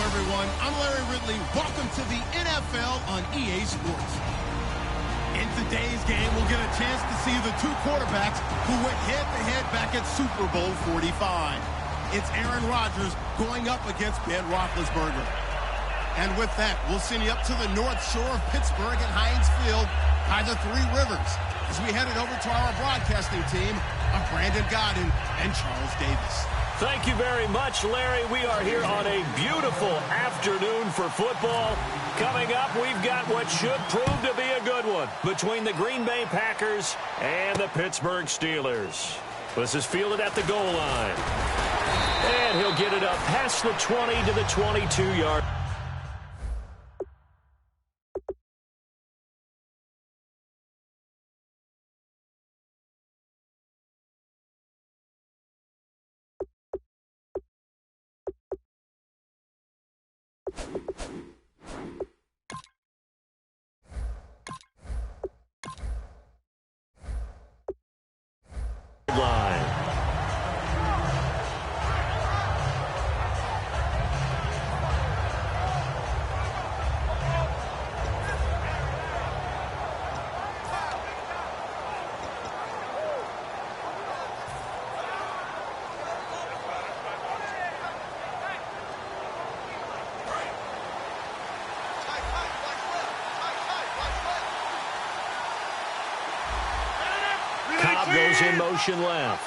everyone. I'm Larry Ridley. Welcome to the NFL on EA Sports. In today's game, we'll get a chance to see the two quarterbacks who went head-to-head back at Super Bowl 45. It's Aaron Rodgers going up against Ben Roethlisberger. And with that, we'll send you up to the north shore of Pittsburgh at Heinz Field by the Three Rivers as we head it over to our broadcasting team of Brandon Godden and Charles Davis. Thank you very much, Larry. We are here on a beautiful afternoon for football. Coming up, we've got what should prove to be a good one between the Green Bay Packers and the Pittsburgh Steelers. This is fielded at the goal line. And he'll get it up past the 20 to the 22-yard. Line. Cobb goes in motion left.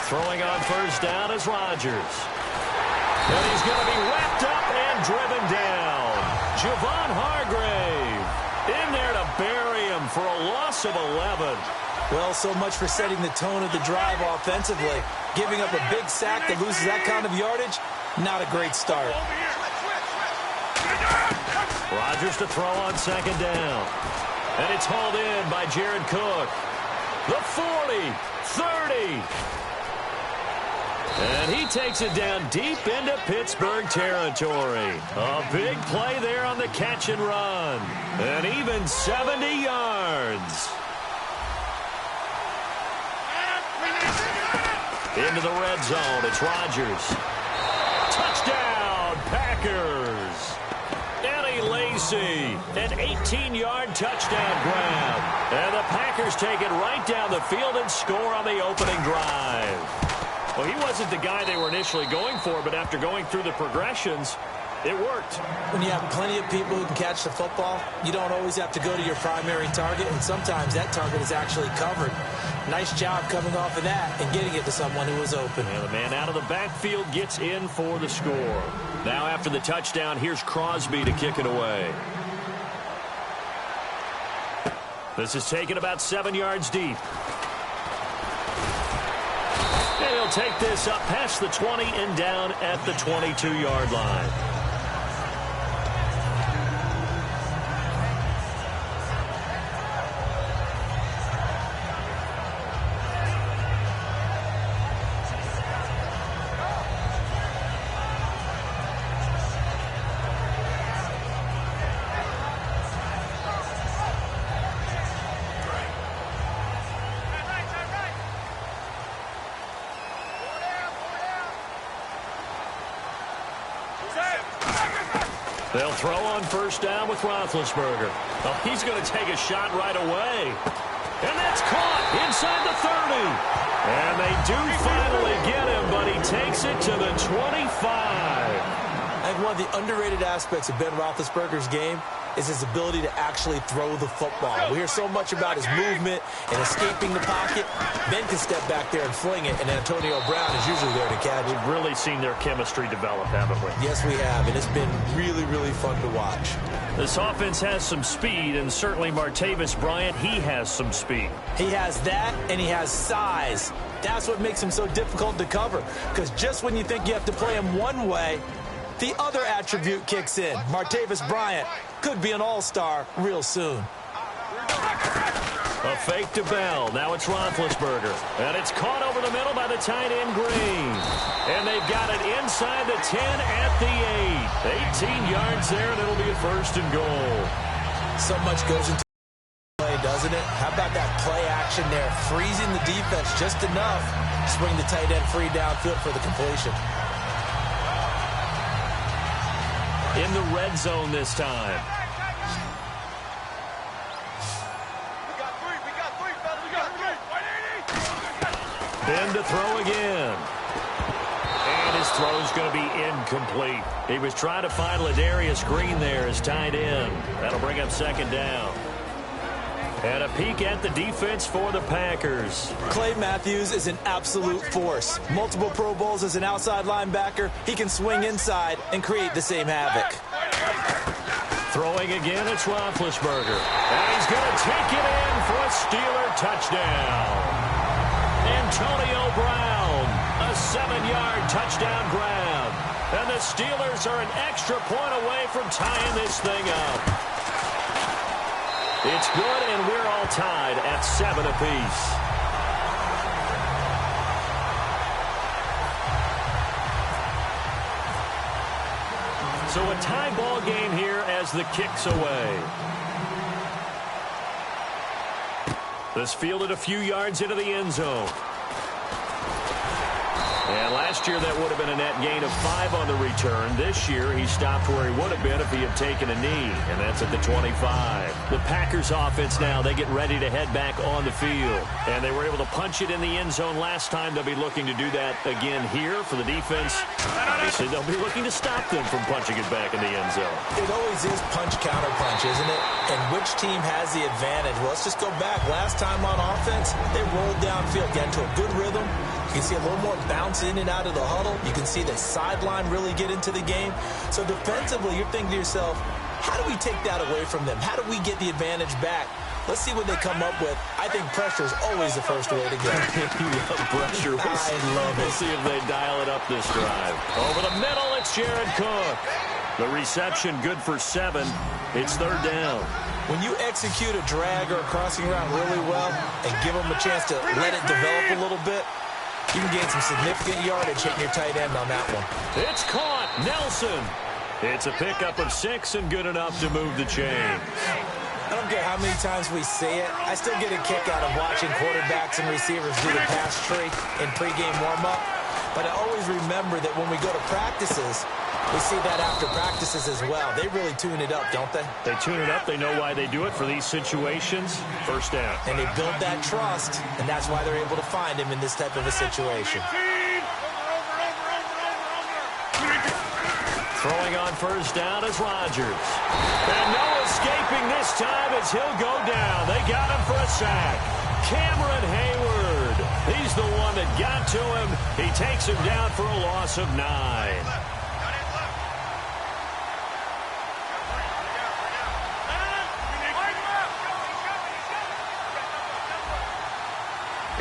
Throwing on first down is Rodgers. And he's going to be wrapped up and driven down. Javon Hargrave in there to bury him for a loss of 11. Well, so much for setting the tone of the drive offensively. Giving up a big sack that loses that kind of yardage, not a great start. Rodgers to throw on second down. And it's hauled in by Jared Cook. The 40, 30. And he takes it down deep into Pittsburgh territory. A big play there on the catch and run. And even 70 yards. Into the red zone. It's Rodgers. Touchdown, Packers. Lacey, an 18-yard touchdown grab. And the Packers take it right down the field and score on the opening drive. Well, he wasn't the guy they were initially going for, but after going through the progressions, it worked. When you have plenty of people who can catch the football, you don't always have to go to your primary target, and sometimes that target is actually covered. Nice job coming off of that and getting it to someone who was open. And the man out of the backfield gets in for the score. Now after the touchdown, here's Crosby to kick it away. This is taken about 7 yards deep. And he'll take this up past the 20 and down at the 22-yard line. They'll throw on first down with Roethlisberger. Oh, he's going to take a shot right away. And that's caught inside the 30. And they do finally get him, but he takes it to the 25. I think one of the underrated aspects of Ben Roethlisberger's game is his ability to actually throw the football. We hear so much about his movement and escaping the pocket. Ben can step back there and fling it, and Antonio Brown is usually there to catch it. We've really seen their chemistry develop, haven't we? Yes, we have, and it's been really, really fun to watch. This offense has some speed, and certainly Martavis Bryant, he has some speed. He has that, and he has size. That's what makes him so difficult to cover, because just when you think you have to play him one way, the other attribute kicks in. Martavis Bryant could be an all-star real soon. A fake to Bell. Now it's Roethlisberger. And it's caught over the middle by the tight end Green. And they've got it inside the 10 at the 8. 18 yards there, and it'll be a first and goal. So much goes into play, doesn't doesn't it? How about that play action there? Freezing the defense just enough to swing the tight end free downfield for the completion. In the red zone this time. Ben to throw again. And his throw's going to be incomplete. He was trying to find Ladarius Green there as tight end. That'll bring up second down. And a peek at the defense for the Packers. Clay Matthews is an absolute force. Multiple Pro Bowls as an outside linebacker. He can swing inside and create the same havoc. Throwing again, it's Roethlisberger. And he's going to take it in for a Steeler touchdown. Antonio Brown, a 7-yard touchdown grab. And the Steelers are an extra point away from tying this thing up. It's good, and we're all tied at 7 apiece. So a tie ball game here as the kick's away. This fielded a few yards into the end zone. And last year that would have been a net gain of 5 on the return. This year he stopped where he would have been if he had taken a knee, and that's at the 25. The Packers offense now, they get ready to head back on the field. And they were able to punch it in the end zone last time. They'll be looking to do that again here for the defense. Obviously, they'll be looking to stop them from punching it back in the end zone. It always is punch-counter-punch, isn't it? And which team has the advantage? Well, let's just go back. Last time on offense, they rolled downfield, got into a good rhythm. You can see a little more bounce in and out of the huddle. You can see the sideline really get into the game. So defensively, you're thinking to yourself, how do we take that away from them? How do we get the advantage back? Let's see what they come up with. I think pressure is always the first way to go. You love pressure. I love it. We'll see if they dial it up this drive. Over the middle, it's Jared Cook. The reception good for 7. It's third down. When you execute a drag or a crossing route really well and give them a chance to let it develop a little bit, you can gain some significant yardage hitting your tight end on that one. It's caught. Nelson. It's a pickup of 6 and good enough to move the chain. I don't care how many times we say it. I still get a kick out of watching quarterbacks and receivers do the pass tree in pregame warm-up. But I always remember that when we go to practices, we see that after practices as well. They really tune it up, don't they? They tune it up. They know why they do it for these situations. First down. And they build that trust, and that's why they're able to find him in this type of a situation. Throwing on first down is Rodgers. And no escaping this time as he'll go down. They got him for a sack. Cameron Hayward. He's the one that got to him. He takes him down for a loss of 9.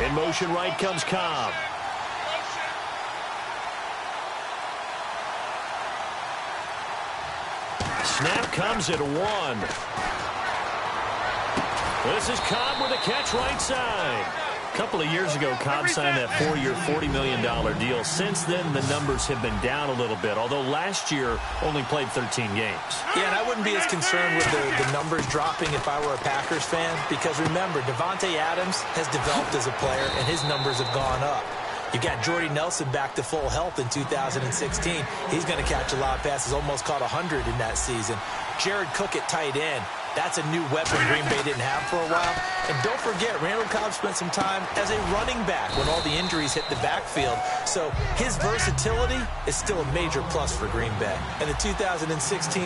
In motion right comes Cobb. Snap comes at 1. This is Cobb with a catch right side. A couple of years ago, Cobb signed that 4-year, $40 million deal. Since then, the numbers have been down a little bit, although last year only played 13 games. Yeah, and I wouldn't be as concerned with the numbers dropping if I were a Packers fan, because remember, Davante Adams has developed as a player, and his numbers have gone up. You got Jordy Nelson back to full health in 2016. He's going to catch a lot of passes, almost caught 100 in that season. Jared Cook at tight end. That's a new weapon Green Bay didn't have for a while. And don't forget, Randall Cobb spent some time as a running back when all the injuries hit the backfield. So his versatility is still a major plus for Green Bay. And the 2016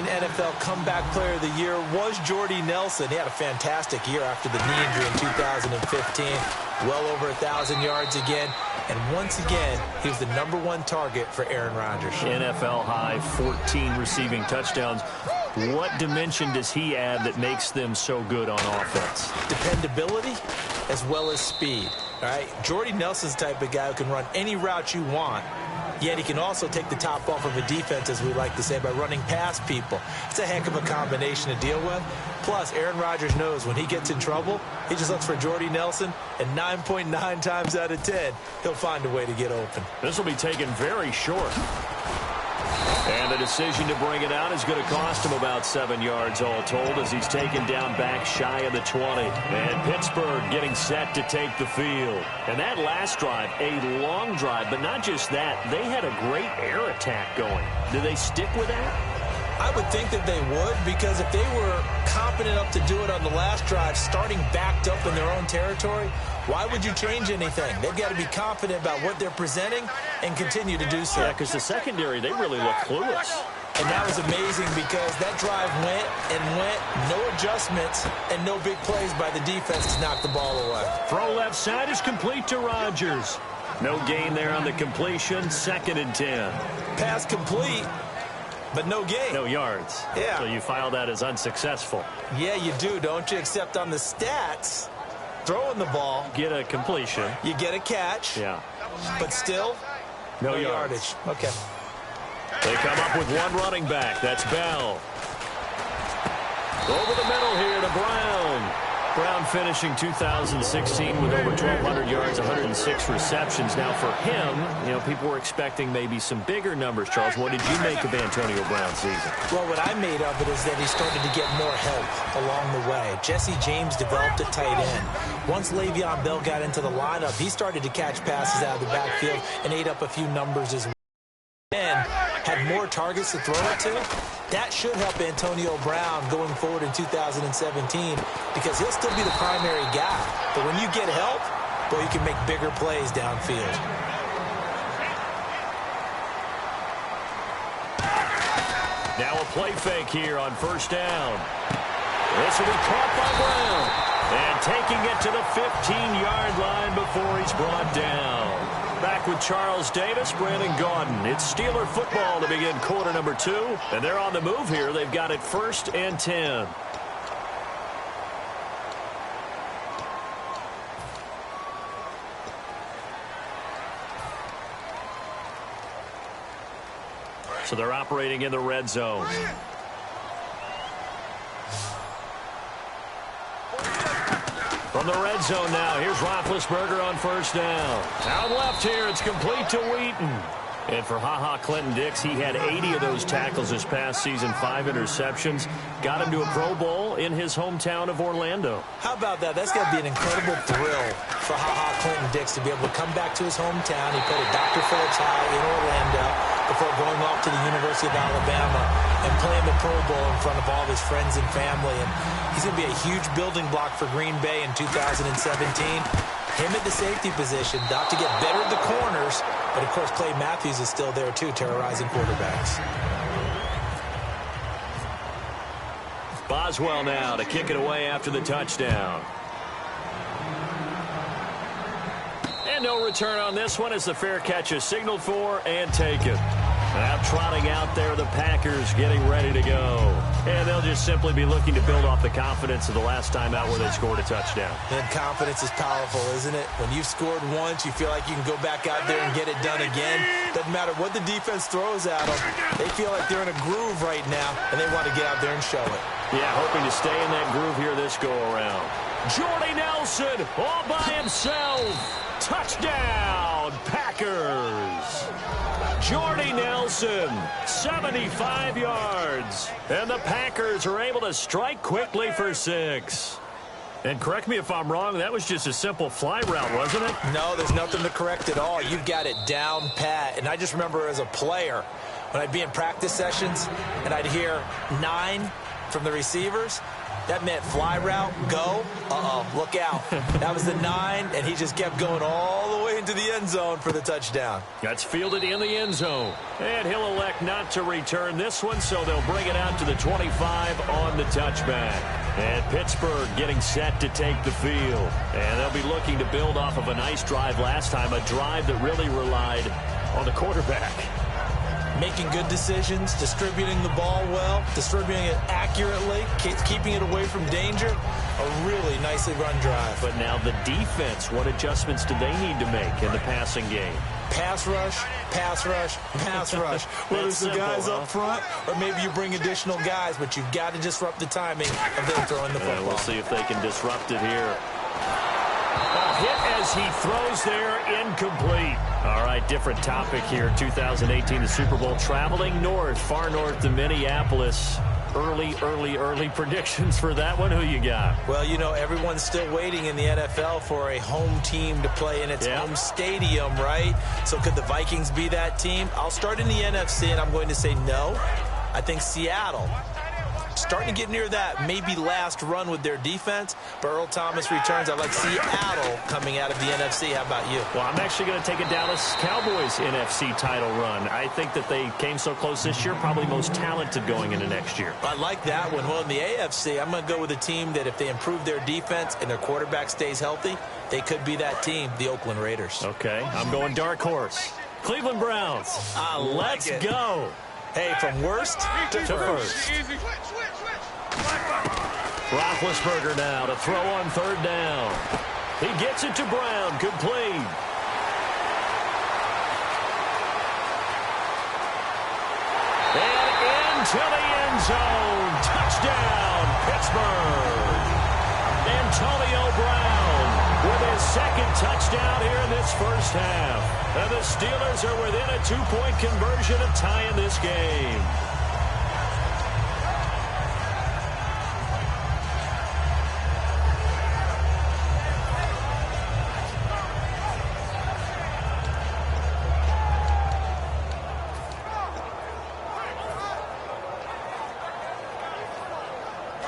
NFL Comeback Player of the Year was Jordy Nelson. He had a fantastic year after the knee injury in 2015. Well over 1,000 yards again. And once again, he was the #1 target for Aaron Rodgers. NFL high, 14 receiving touchdowns. What dimension does he add that makes them so good on offense? Dependability as well as speed. All right, Jordy Nelson's the type of guy who can run any route you want, yet he can also take the top off of a defense, as we like to say, by running past people. It's a heck of a combination to deal with. Plus, Aaron Rodgers knows when he gets in trouble, he just looks for Jordy Nelson, and 9.9 times out of 10, he'll find a way to get open. This will be taken very short. And the decision to bring it out is going to cost him about 7 yards all told as he's taken down back shy of the 20. And Pittsburgh getting set to take the field. And that last drive, a long drive, but not just that. They had a great air attack going. Do they stick with that? I would think that they would, because if they were confident enough to do it on the last drive, starting backed up in their own territory, why would you change anything? They've got to be confident about what they're presenting and continue to do so. Yeah, because the secondary, they really look clueless. And that was amazing because that drive went and went, no adjustments, and no big plays by the defense to knock the ball away. Throw left side is complete to Rodgers. No gain there on the completion, 2nd and 10. Pass complete, but no gain. No yards. Yeah. So you file that as unsuccessful. Yeah, you do, don't you? Except on the stats, throwing the ball. Get a completion. You get a catch. Yeah. But still, no yardage. Okay. They come up with one running back. That's Bell. Over the middle here to Brown. Brown finishing 2016 with over 1,200 yards, 106 receptions. Now for him, you know, people were expecting maybe some bigger numbers. Charles, what did you make of Antonio Brown's season? Well, what I made of it is that he started to get more help along the way. Jesse James developed at tight end. Once Le'Veon Bell got into the lineup, he started to catch passes out of the backfield and ate up a few numbers as well. And had more targets to throw it to. That should help Antonio Brown going forward in 2017 because he'll still be the primary guy. But when you get help, boy, you can make bigger plays downfield. Now a play fake here on 1st down. This will be caught by Brown. And taking it to the 15-yard line before he's brought down. Back with Charles Davis, Brandon Gaudin. It's Steeler football to begin quarter number 2. And they're on the move here. They've got it 1st and 10. So they're operating in the red zone. From the red zone now, here's Roethlisberger on 1st down. Out left here, it's complete to Wheaton. And for Clinton-Dix, he had 80 of those tackles this past season, 5 interceptions. Got him to a Pro Bowl in his hometown of Orlando. How about that? That's got to be an incredible thrill for Clinton-Dix to be able to come back to his hometown. He played at Dr. Phillips High in Orlando before going off to the University of Alabama and playing the Pro Bowl in front of all of his friends and family. And he's going to be a huge building block for Green Bay in 2017. Him at the safety position, not to get better at the corners, but of course Clay Matthews is still there too, terrorizing quarterbacks. Boswell now to kick it away after the touchdown. And no return on this one as the fair catch is signaled for and taken. Now trotting out there, the Packers getting ready to go. And they'll just simply be looking to build off the confidence of the last time out where they scored a touchdown. And confidence is powerful, isn't it? When you've scored once, you feel like you can go back out there and get it done again. Doesn't matter what the defense throws at them. They feel like they're in a groove right now, and they want to get out there and show it. Yeah, hoping to stay in that groove here this go-around. Jordy Nelson all by himself. Touchdown, Packers. Jordy Nelson, 75 yards. And the Packers are able to strike quickly for 6. And correct me if I'm wrong, that was just a simple fly route, wasn't it? No, there's nothing to correct at all. You've got it down pat. And I just remember as a player, when I'd be in practice sessions and I'd hear 9 from the receivers, that meant fly route, go, look out. That was the 9, and he just kept going all the way into the end zone for the touchdown. That's fielded in the end zone. And he'll elect not to return this one, so they'll bring it out to the 25 on the touchback. And Pittsburgh getting set to take the field. And they'll be looking to build off of a nice drive last time, a drive that really relied on the quarterback. Making good decisions, distributing the ball well, distributing it accurately, keeping it away from danger. A really nicely run drive. But now the defense, what adjustments do they need to make in the passing game? Pass rush, pass rush, pass rush. Whether it's the guys up front or maybe you bring additional guys, but you've got to disrupt the timing of them throwing the football. We'll see if they can disrupt it here. A hit as as he throws there, incomplete. All right, different topic here. 2018, the Super Bowl, traveling north, far north to Minneapolis. Early predictions for that one. Who you got? Well, you know, everyone's still waiting in the NFL for a home team to play in its home stadium, right? So could the Vikings be that team? I'll start in the NFC, and I'm going to say no. I think Seattle, starting to get near that maybe last run with their defense, but Earl Thomas returns. I like Seattle coming out of the NFC. How about you? Well, I'm actually going to take a Dallas Cowboys NFC title run. I think that they came so close this year, probably most talented going into next year. I like that one. Well, in the AFC, I'm going to go with a team that if they improve their defense and their quarterback stays healthy, they could be that team, the Oakland Raiders. Okay, I'm going dark horse. Cleveland Browns. Let's go. Hey, from worst to first. Roethlisberger now to throw on third down. He gets it to Brown, complete. And into the end zone. Touchdown, Pittsburgh. Antonio Brown with his second touchdown here in this first half. And the Steelers are within a 2-point conversion of tying this game.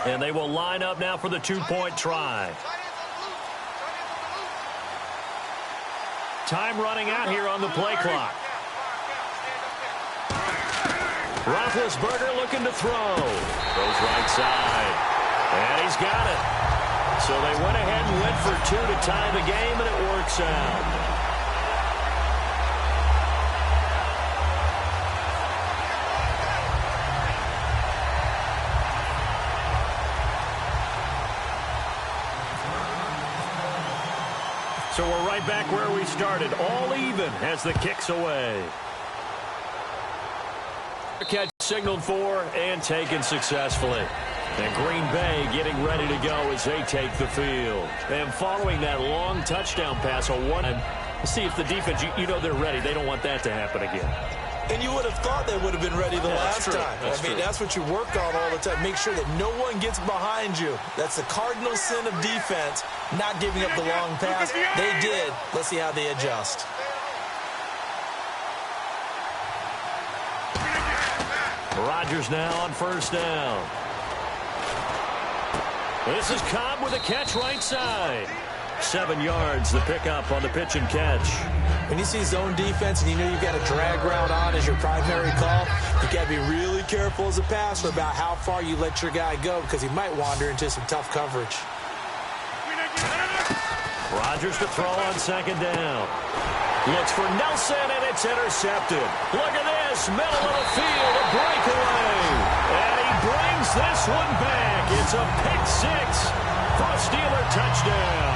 And they will line up now for the 2-point try. Time running out here on the play clock. Roethlisberger looking to throw. Goes right side. And he's got it. So they went ahead and went for 2 to tie the game, and it works out. So we're right back where we started, all even as the kick's away. Catch signaled for and taken successfully. And Green Bay getting ready to go as they take the field. And following that long touchdown pass, see if the defense, you know they're ready. They don't want that to happen again. And you would have thought they would have been ready the last time. That's what you work on all the time. Make sure that no one gets behind you. That's the cardinal sin of defense, not giving up the long pass. They did. Let's see how they adjust. Rodgers now on first down. This is Cobb with a catch right side. 7 yards, the pickup on the pitch and catch. When you see zone defense and you know you've got a drag route on as your primary call, you got to be really careful as a passer about how far you let your guy go because he might wander into some tough coverage. Rodgers to throw on second down. Looks for Nelson, and it's intercepted. Look at this, middle of the field, a breakaway. And he brings this one back. It's a pick-6 for a Steeler touchdown.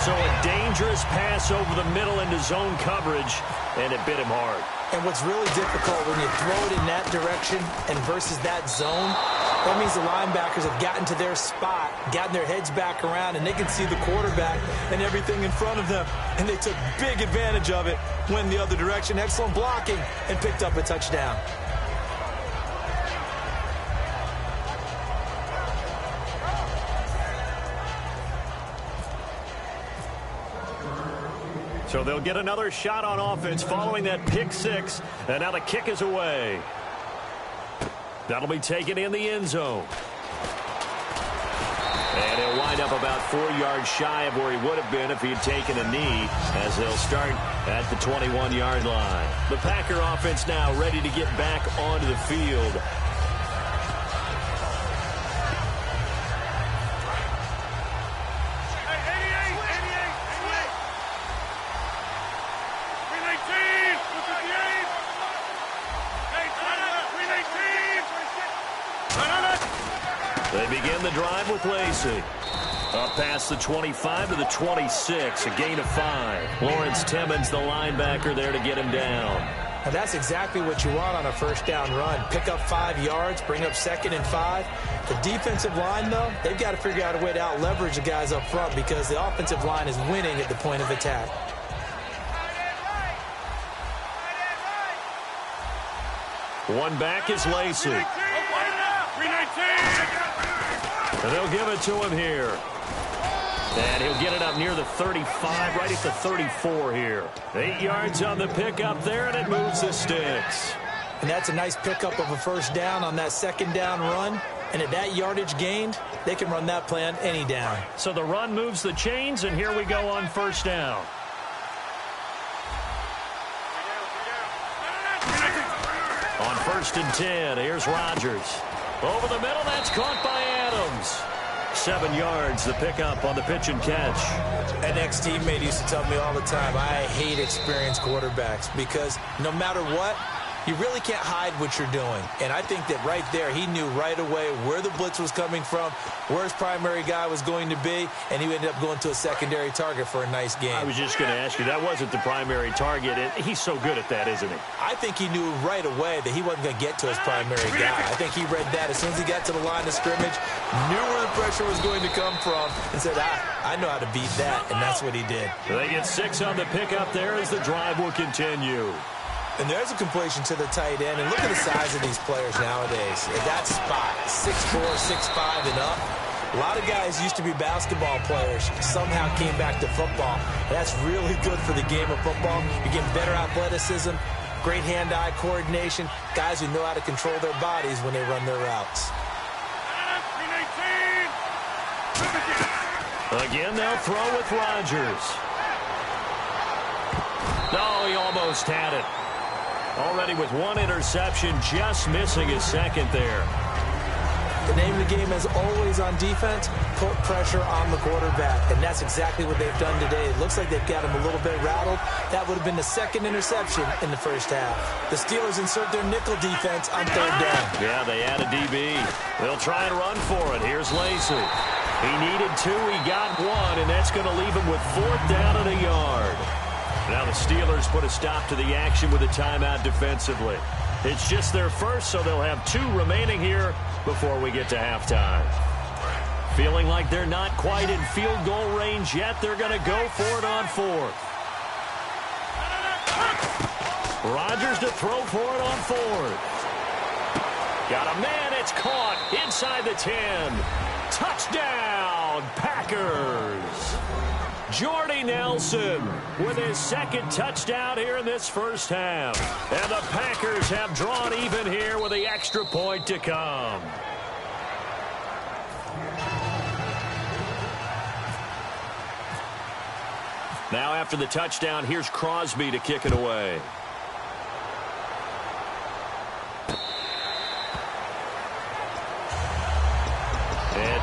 So a dangerous pass over the middle into zone coverage, and it bit him hard. And what's really difficult when you throw it in that direction and versus that zone, that means the linebackers have gotten to their spot, gotten their heads back around, and they can see the quarterback and everything in front of them. And they took big advantage of it, went the other direction, excellent blocking, and picked up a touchdown. So they'll get another shot on offense following that pick-6, and now the kick is away. That'll be taken in the end zone. And he'll wind up about 4 yards shy of where he would have been if he had taken a knee, as they'll start at the 21-yard line. The Packer offense now ready to get back onto the field. They begin the drive with Lacey. Up past the 25 to the 26, a gain of 5. Lawrence Timmons, the linebacker, there to get him down. And that's exactly what you want on a first down run. Pick up 5 yards, bring up 2nd and 5. The defensive line, though, they've got to figure out a way to out-leverage the guys up front because the offensive line is winning at the point of attack. One back is Lacey. And they'll give it to him here. And he'll get it up near the 35, right at the 34 here. 8 yards on the pickup there, and it moves the sticks. And that's a nice pickup of a first down on that 2nd down run. And at that yardage gained, they can run that play on any down. So the run moves the chains, and here we go on first down. On 1st and 10, here's Rodgers. Over the middle, that's caught by Adams. 7 yards, the pickup on the pitch and catch. An ex-teammate used to tell me all the time, I hate experienced quarterbacks because no matter what, you really can't hide what you're doing. And I think that right there, he knew right away where the blitz was coming from, where his primary guy was going to be, and he ended up going to a secondary target for a nice game. I was just going to ask you, that wasn't the primary target. He's so good at that, isn't he? I think he knew right away that he wasn't going to get to his primary guy. I think he read that as soon as he got to the line of scrimmage, knew where the pressure was going to come from, and said, I know how to beat that, and that's what he did. They get 6 on the pickup there as the drive will continue. And there's a completion to the tight end. And look at the size of these players nowadays. At that spot, 6'4", 6'5", and up. A lot of guys used to be basketball players, somehow came back to football. And that's really good for the game of football. You're getting better athleticism, great hand-eye coordination, guys who know how to control their bodies when they run their routes. Again, they'll throw with Rodgers. No, he almost had it. Already with 1 interception, just missing his 2nd there. The name of the game is always on defense, put pressure on the quarterback. And that's exactly what they've done today. It looks like they've got him a little bit rattled. That would have been the 2nd interception in the first half. The Steelers insert their nickel defense on 3rd down. Yeah, they add a DB. They'll try and run for it. Here's Lacey. He needed 2, he got 1, and that's going to leave him with 4th down and a yard. Now the Steelers put a stop to the action with a timeout defensively. It's just their first, so they'll have 2 remaining here before we get to halftime. Feeling like they're not quite in field goal range yet, they're going to go for it on 4th. Rodgers to throw for it on 4th. Got a man, it's caught inside the 10. Touchdown, Packers! Jordy Nelson with his 2nd touchdown here in this first half. And the Packers have drawn even here with the extra point to come. Now after the touchdown, here's Crosby to kick it away.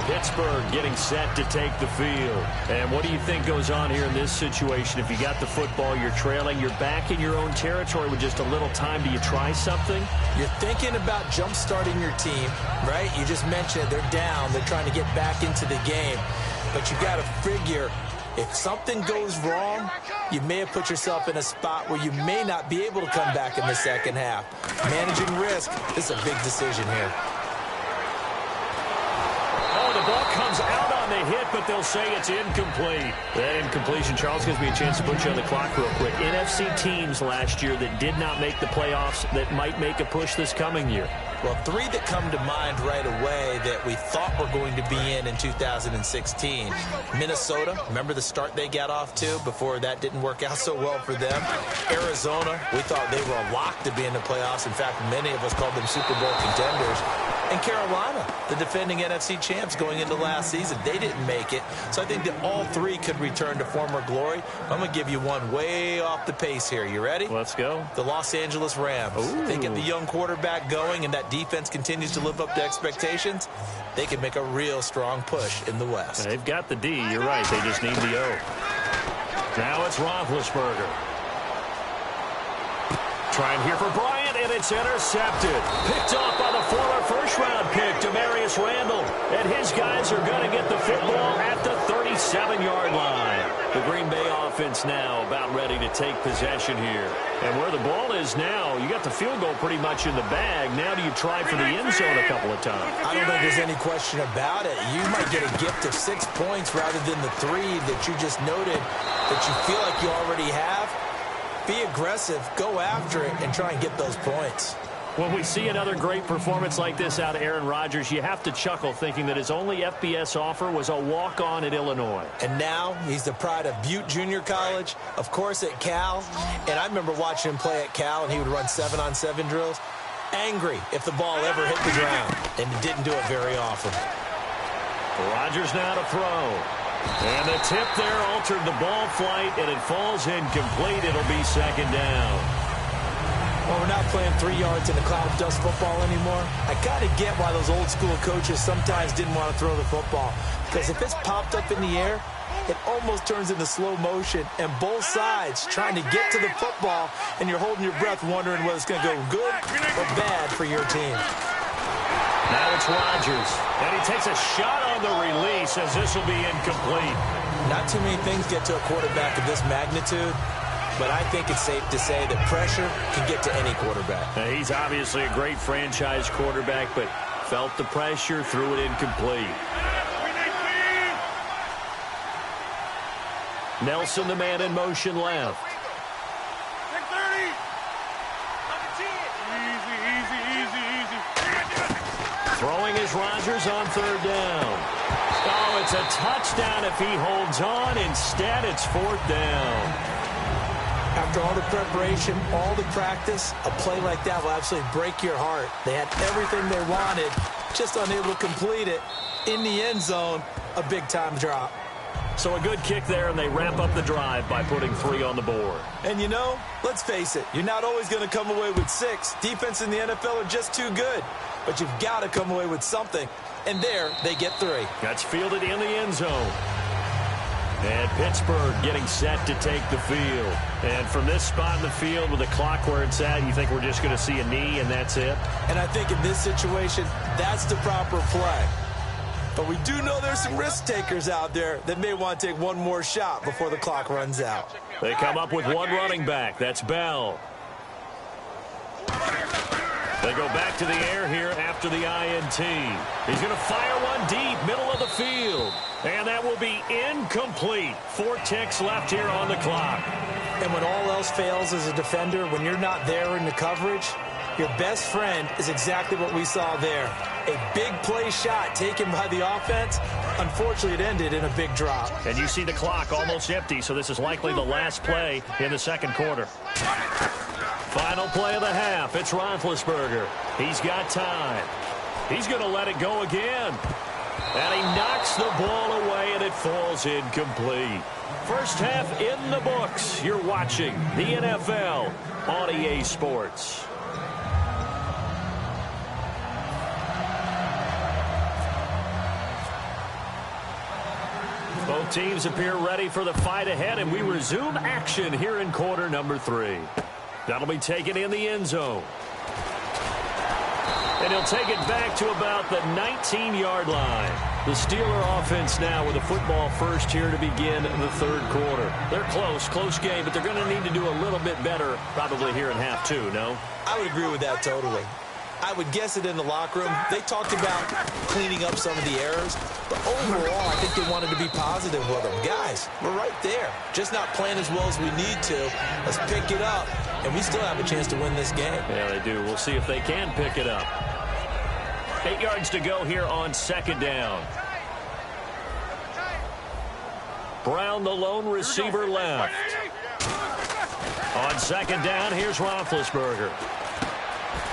Pittsburgh getting set to take the field. And what do you think goes on here in this situation? If you got the football, you're trailing, you're back in your own territory with just a little time. Do you try something? You're thinking about jump-starting your team, right? You just mentioned they're down. They're trying to get back into the game. But you got to figure if something goes wrong, you may have put yourself in a spot where you may not be able to come back in the second half. Managing risk, this is a big decision here. The ball comes out on the hit, but they'll say it's incomplete. That incompletion, Charles, gives me a chance to put you on the clock real quick. NFC teams last year that did not make the playoffs that might make a push this coming year. Well, 3 that come to mind right away that we thought were going to be in 2016. Minnesota, remember the start they got off to before that didn't work out so well for them. Arizona, we thought they were a lock to be in the playoffs. In fact, many of us called them Super Bowl contenders. And Carolina, the defending NFC champs going into last season, they didn't make it. So I think that all 3 could return to former glory. I'm going to give you one way off the pace here. You ready? Let's go. The Los Angeles Rams. Ooh. They get the young quarterback going, and that defense continues to live up to expectations. They can make a real strong push in the West. They've got the D. You're right. They just need the O. Now it's Roethlisberger. Trying here for Bryant, and it's intercepted. Picked off by the former first-round pick, Demarius Randall. And his guys are going to get the football at the 37-yard line. The Green Bay offense now about ready to take possession here. And where the ball is now, you got the field goal pretty much in the bag. Now do you try for the end zone a couple of times? I don't think there's any question about it. You might get a gift of 6 points rather than the 3 that you just noted that you feel like you already have. Be aggressive, go after it, and try and get those points. When we see another great performance like this out of Aaron Rodgers, you have to chuckle thinking that his only FBS offer was a walk-on at Illinois. And now he's the pride of Butte Junior College, of course at Cal. And I remember watching him play at Cal, and he would run 7-on-7 drills. Angry if the ball ever hit the ground, and he didn't do it very often. Rodgers now to throw. And the tip there altered the ball flight, and it falls incomplete. It'll be second down. Well, we're not playing 3 yards in a cloud of dust football anymore. I kind of get why those old school coaches sometimes didn't want to throw the football. Because if it's popped up in the air, it almost turns into slow motion. And both sides trying to get to the football, and you're holding your breath wondering whether it's going to go good or bad for your team. Now it's Rodgers. And he takes a shot on the release as this will be incomplete. Not too many things get to a quarterback of this magnitude. But I think it's safe to say that pressure can get to any quarterback. Now, he's obviously a great franchise quarterback, but felt the pressure, threw it incomplete. Nelson, the man in motion left. Throwing is Rodgers on third down. Oh, it's a touchdown if he holds on. Instead, it's fourth down. After all the preparation, all the practice, a play like that will absolutely break your heart. They had everything they wanted, just unable to complete it. In the end zone, a big-time drop. So a good kick there, and they wrap up the drive by putting 3 on the board. And you know, let's face it, you're not always going to come away with 6. Defense in the NFL are just too good. But you've got to come away with something. And there, they get 3. That's fielded in the end zone. And Pittsburgh getting set to take the field. And from this spot in the field with the clock where it's at, you think we're just going to see a knee and that's it? And I think in this situation, that's the proper play. But we do know there's some risk takers out there that may want to take one more shot before the clock runs out. They come up with one running back. That's Bell. They go back to the air here after the INT. He's going to fire one deep, middle of the field. And that will be incomplete. 4 ticks left here on the clock. And when all else fails as a defender, when you're not there in the coverage, your best friend is exactly what we saw there. A big play shot taken by the offense. Unfortunately, it ended in a big drop. And you see the clock almost empty, so this is likely the last play in the second quarter. Final play of the half. It's Roethlisberger. He's got time. He's going to let it go again. And he knocks the ball away, and it falls incomplete. First half in the books. You're watching the NFL on EA Sports. Both teams appear ready for the fight ahead, and we resume action here in quarter number 3. That'll be taken in the end zone. And he'll take it back to about the 19-yard line. The Steeler offense now with a football first here to begin the third quarter. They're close game, but they're going to need to do a little bit better probably here in half 2, no? I would agree with that totally. I would guess it in the locker room. They talked about cleaning up some of the errors, but overall, I think they wanted to be positive with them. Guys, we're right there. Just not playing as well as we need to. Let's pick it up, and we still have a chance to win this game. Yeah, they do. We'll see if they can pick it up. 8 yards to go here on second down. Brown, the lone receiver, left. On second down, here's Roethlisberger.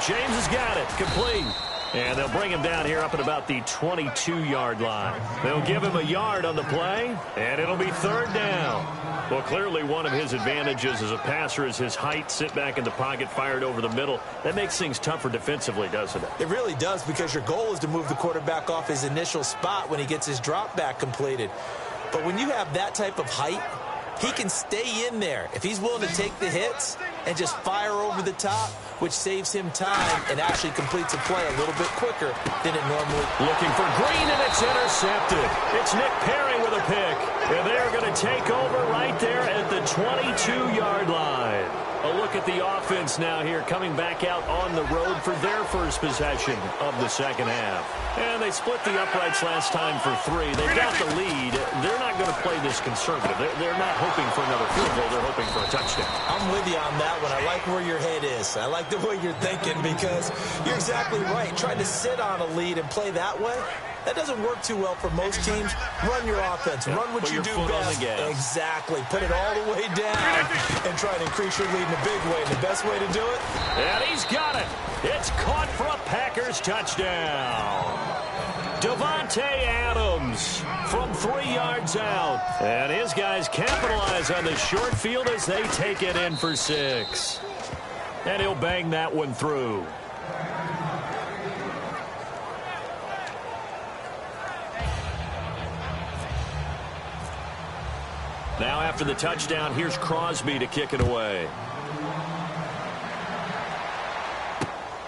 James has got it. Complete. And they'll bring him down here up at about the 22-yard line. They'll give him a yard on the play, and it'll be third down. Well, clearly one of his advantages as a passer is his height. Sit back in the pocket, fired over the middle. That makes things tougher defensively, doesn't it? It really does, because your goal is to move the quarterback off his initial spot when he gets his drop back completed. But when you have that type of height, he can stay in there if he's willing to take the hits and just fire over the top, which saves him time and actually completes a play a little bit quicker than it normally. Looking for Green, and it's intercepted. It's Nick Perry with a pick. And they're going to take over right 22-yard line. A look at the offense now here, coming back out on the road for their first possession of the second half. And they split the uprights last time for 3. They've got the lead. They're not going to play this conservative. They're not hoping for another field goal. They're hoping for a touchdown. I'm with you on that one. I like where your head is. I like the way you're thinking because you're exactly right. Trying to sit on a lead and play that way, that doesn't work too well for most teams. Run your offense. Run what you do best. Exactly. Put it all the way down and try to increase your lead in a big way. And the best way to do it? And he's got it. It's caught for a Packers touchdown. Davante Adams from 3 yards out. And his guys capitalize on the short field as they take it in for 6. And he'll bang that one through. Now after the touchdown, here's Crosby to kick it away.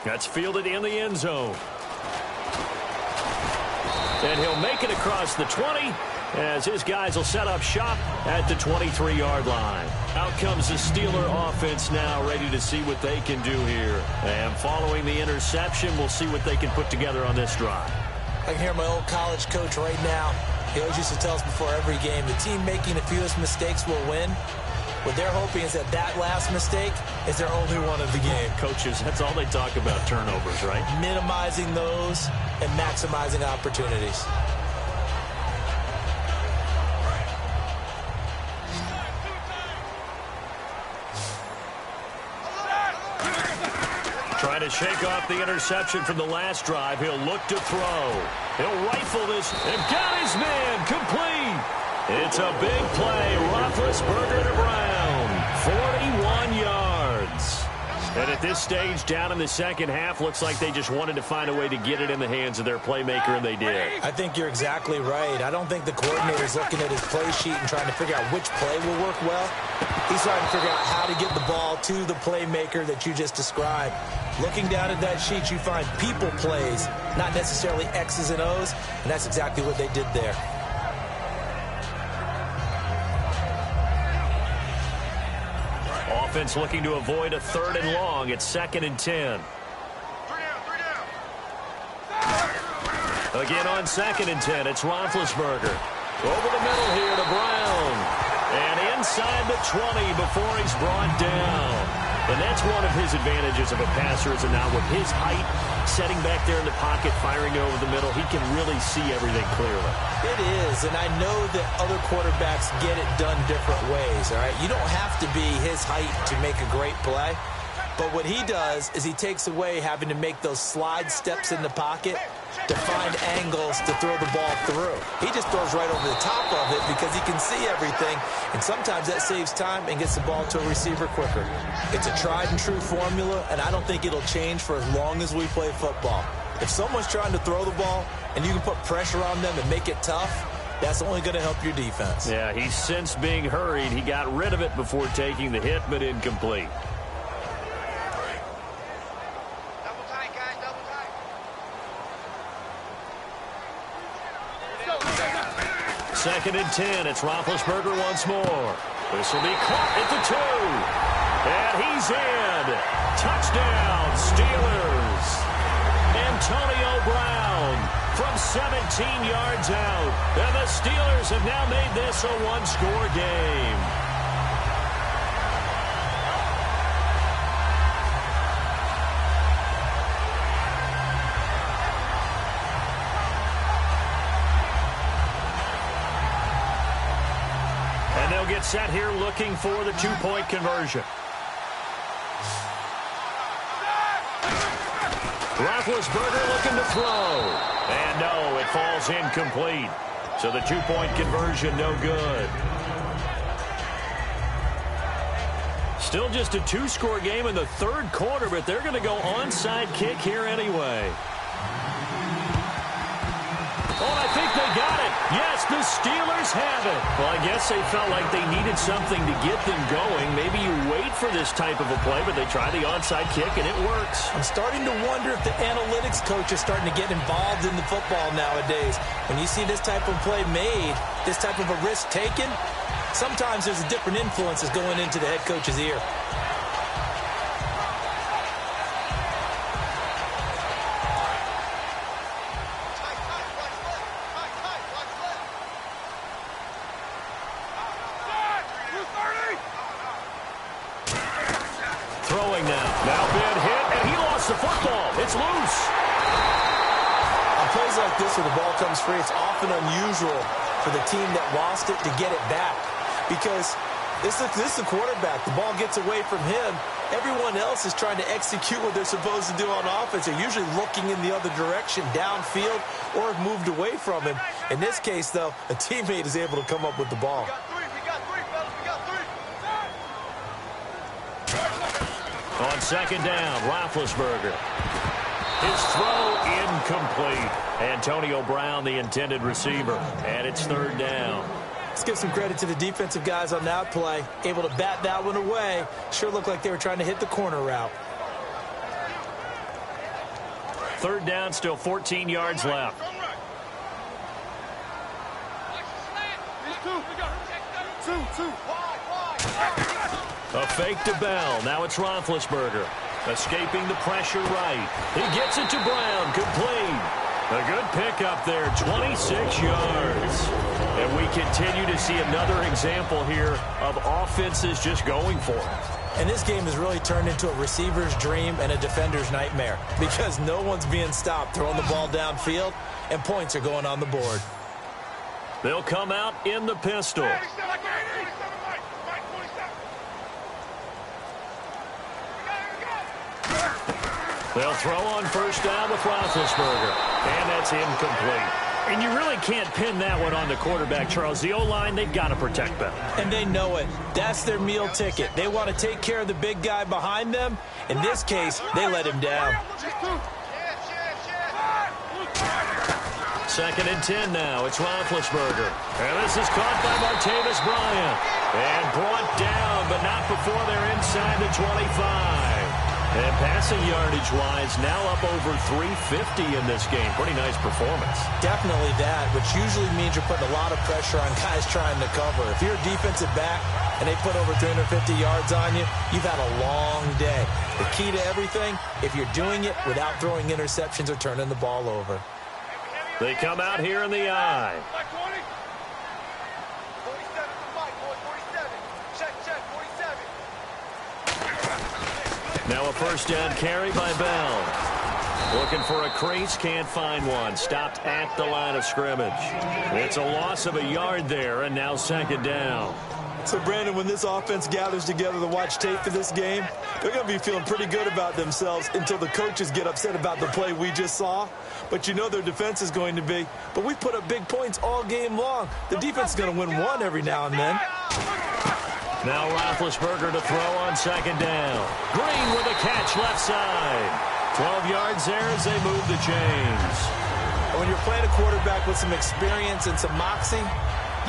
That's fielded in the end zone. And he'll make it across the 20 as his guys will set up shop at the 23-yard line. Out comes the Steeler offense now, ready to see what they can do here. And following the interception, we'll see what they can put together on this drive. I can hear my old college coach right now. He always used to tell us before every game, the team making the fewest mistakes will win. What they're hoping is that last mistake is their only one of the game. Coaches, that's all they talk about, turnovers, right? Minimizing those and maximizing opportunities. Trying to shake off the interception from the last drive. He'll look to throw. He'll rifle this and got his man complete. It's a big play. Roethlisberger to Brown. 41 yards. And at this stage, down in the second half, looks like they just wanted to find a way to get it in the hands of their playmaker, and they did. I think you're exactly right. I don't think the coordinator's looking at his play sheet and trying to figure out which play will work well. He's trying to figure out how to get the ball to the playmaker that you just described. Looking down at that sheet, you find people plays, not necessarily X's and O's, and that's exactly what they did there. Offense looking to avoid a 3rd and long. It's 2nd and 10. Again on 2nd and 10, it's Roethlisberger. Over the middle here to Brown. And inside the 20 before he's brought down. And that's one of his advantages of a passer, is now with his height, setting back there in the pocket, firing it over the middle, he can really see everything clearly. It is, and I know that other quarterbacks get it done different ways, all right? You don't have to be his height to make a great play, but what he does is he takes away having to make those slide steps in the pocket to find angles to throw the ball through. He just throws right over the top of it because he can see everything, and sometimes that saves time and gets the ball to a receiver quicker. It's a tried and true formula, and I don't think it'll change for as long as we play football. If someone's trying to throw the ball and you can put pressure on them and make it tough, that's only going to help your defense. Yeah, he's since being hurried. He got rid of it before taking the hit, but incomplete. Second and 10. It's Roethlisberger once more. This will be caught at the 2. And he's in. Touchdown, Steelers. Antonio Brown from 17 yards out. And the Steelers have now made this a one-score game. Get set here looking for the two-point conversion. Roethlisberger looking to throw. And no, it falls incomplete. So the two-point conversion no good. Still just a two-score game in the third quarter, but they're going to go onside kick here anyway. Oh, I think they got it. Yes, the Steelers have it. Well, I guess they felt like they needed something to get them going. Maybe you wait for this type of a play, but they try the onside kick, and it works. I'm starting to wonder if the analytics coach is starting to get involved in the football nowadays. When you see this type of play made, this type of a risk taken, sometimes there's a different influence that's going into the head coach's ear. Throwing now. Now big hit, and he lost the football. It's loose. On plays like this where the ball comes free, it's often unusual for the team that lost it to get it back. Because this is the quarterback. The ball gets away from him. Everyone else is trying to execute what they're supposed to do on offense. They're usually looking in the other direction, downfield, or have moved away from him. In this case, though, a teammate is able to come up with the ball. We got three, fellas. We got three. On second down, Roethlisberger. His throw incomplete. Antonio Brown, the intended receiver, and it's third down. Let's give some credit to the defensive guys on that play. Able to bat that one away. Sure looked like they were trying to hit the corner route. Third down, still 14 yards left. A fake to Bell. Now it's Roethlisberger. Escaping the pressure right. He gets it to Brown. Complete. A good pickup there. 26 yards. And we continue to see another example here of offenses just going for it. And this game has really turned into a receiver's dream and a defender's nightmare because no one's being stopped throwing the ball downfield, and points are going on the board. They'll come out in the pistol. They'll throw on first down with Roethlisberger, and that's incomplete. And you really can't pin that one on the quarterback, Charles. The O-line, they've got to protect them. And they know it. That's their meal ticket. They want to take care of the big guy behind them. In this case, they let him down. Second and 10 now. It's Roethlisberger. And this is caught by Martavis Bryant. And brought down, but not before they're inside the 25. And passing yardage-wise, now up over 350 in this game. Pretty nice performance. Definitely that, which usually means you're putting a lot of pressure on guys trying to cover. If you're a defensive back and they put over 350 yards on you, you've had a long day. The key to everything, if you're doing it without throwing interceptions or turning the ball over. They come out here in the eye. Now a first down carry by Bell. Looking for a crease, can't find one. Stopped at the line of scrimmage. It's a loss of a yard there, and now second down. So, Brandon, when this offense gathers together to watch tape for this game, they're going to be feeling pretty good about themselves until the coaches get upset about the play we just saw. But you know their defense is going to be. But we put up big points all game long. The defense is going to win one every now and then. Now Roethlisberger to throw on second down. Green with a catch left side. 12 yards there as they move the chains. When you're playing a quarterback with some experience and some moxie,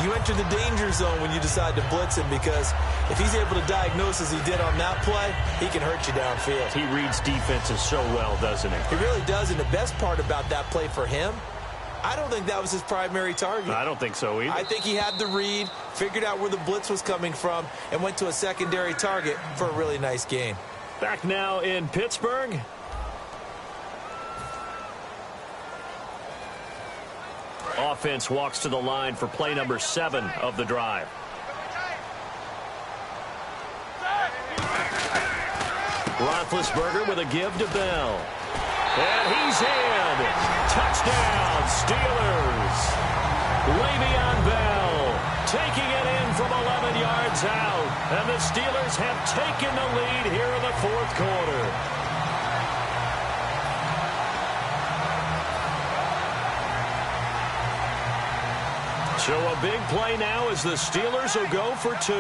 you enter the danger zone when you decide to blitz him, because if he's able to diagnose as he did on that play, he can hurt you downfield. He reads defenses so well, doesn't he? He really does, and the best part about that play for him, I don't think that was his primary target. I don't think so either. I think he had the read, figured out where the blitz was coming from, and went to a secondary target for a really nice gain. Back now in Pittsburgh. Offense walks to the line for play number 7 of the drive. Roethlisberger with a give to Bell. And he's in. Touchdown, Steelers. Le'Veon Bell taking it in from 11 yards out. And the Steelers have taken the lead here in the fourth quarter. So a big play now as the Steelers will go for 2.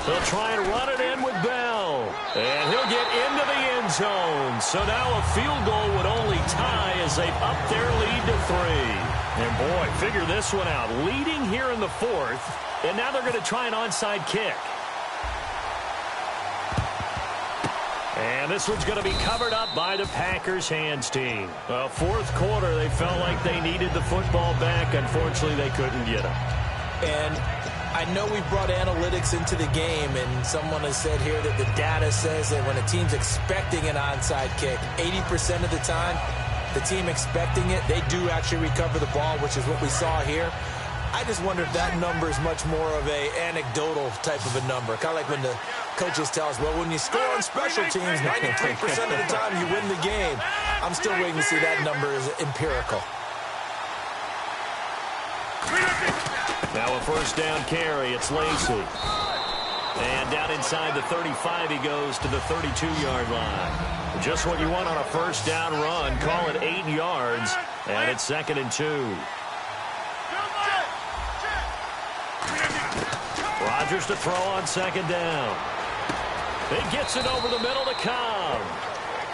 They'll try and run it in with Bell. And he'll get into the end zone. So now a field goal would only tie as they've upped their lead to 3. And boy, figure this one out. Leading here in the fourth. And now they're going to try an onside kick. And this one's going to be covered up by the Packers hands team. Well, fourth quarter, they felt like they needed the football back. Unfortunately, they couldn't get it. And I know we brought analytics into the game, and someone has said here that the data says that when a team's expecting an onside kick, 80% of the time, the team expecting it, they do actually recover the ball, which is what we saw here. I just wonder if that number is much more of a anecdotal type of a number. Kind of like when the coaches tell us, well, when you score on special teams, 93% of the time you win the game. I'm still waiting to see that number is empirical. Now a first down carry. It's Lacy. And down inside the 35, he goes to the 32-yard line. Just what you want on a first down run. Call it 8 yards, and it's 2nd and 2. Rodgers to throw on 2nd down. He gets it over the middle to Cobb.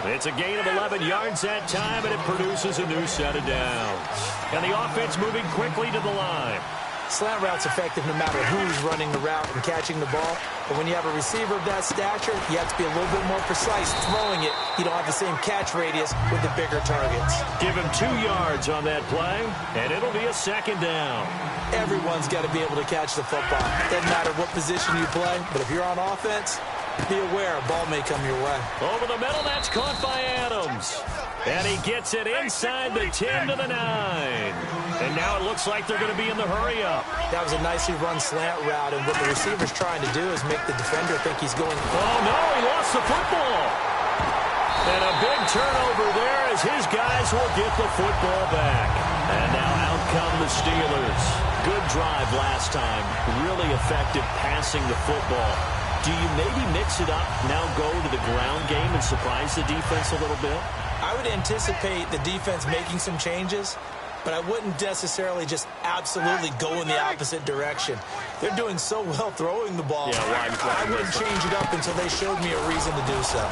It's a gain of 11 yards that time, and it produces a new set of downs. And the offense moving quickly to the line. Slant route's effective no matter who's running the route and catching the ball. But when you have a receiver of that stature, you have to be a little bit more precise throwing it. You don't have the same catch radius with the bigger targets. Give him 2 yards on that play, and it'll be a 2nd down. Everyone's got to be able to catch the football. Doesn't matter what position you play, but if you're on offense, be aware a ball may come your way. Over the middle, that's caught by Adams. And he gets it inside the 10 to the 9. And now it looks like they're going to be in the hurry-up. That was a nicely run slant route, and what the receiver's trying to do is make the defender think he's going. Oh, no, he lost the football. And a big turnover there as his guys will get the football back. And now out come the Steelers. Good drive last time. Really effective passing the football. Do you maybe mix it up, now go to the ground game and surprise the defense a little bit? I would anticipate the defense making some changes, but I wouldn't necessarily just absolutely go in the opposite direction. They're doing so well throwing the ball. Yeah, I wouldn't change it up until they showed me a reason to do so.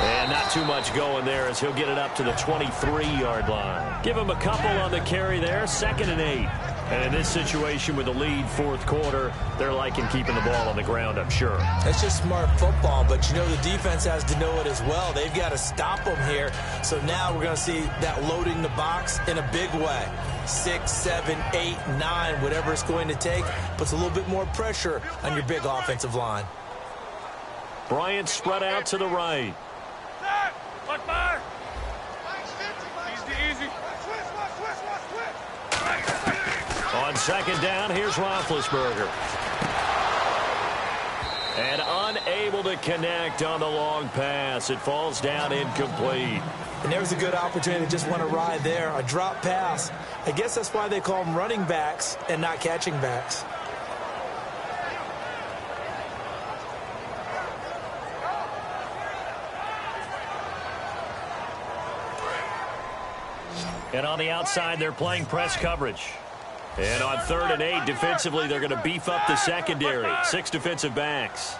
And not too much going there as he'll get it up to the 23-yard line. Give him a couple on the carry there, 2nd and 8. And in this situation with the lead fourth quarter, they're liking keeping the ball on the ground, I'm sure. That's just smart football, but you know the defense has to know it as well. They've got to stop them here. So now we're going to see that loading the box in a big way. 6, 7, 8, 9, whatever it's going to take, puts a little bit more pressure on your big offensive line. Bryant spread out to the right. On 2nd down, here's Roethlisberger. And unable to connect on the long pass. It falls down incomplete. And there's a good opportunity to just want to ride there. A drop pass. I guess that's why they call them running backs and not catching backs. And on the outside, they're playing press coverage. And on 3rd and 8, defensively, they're going to beef up the secondary. 6 defensive backs.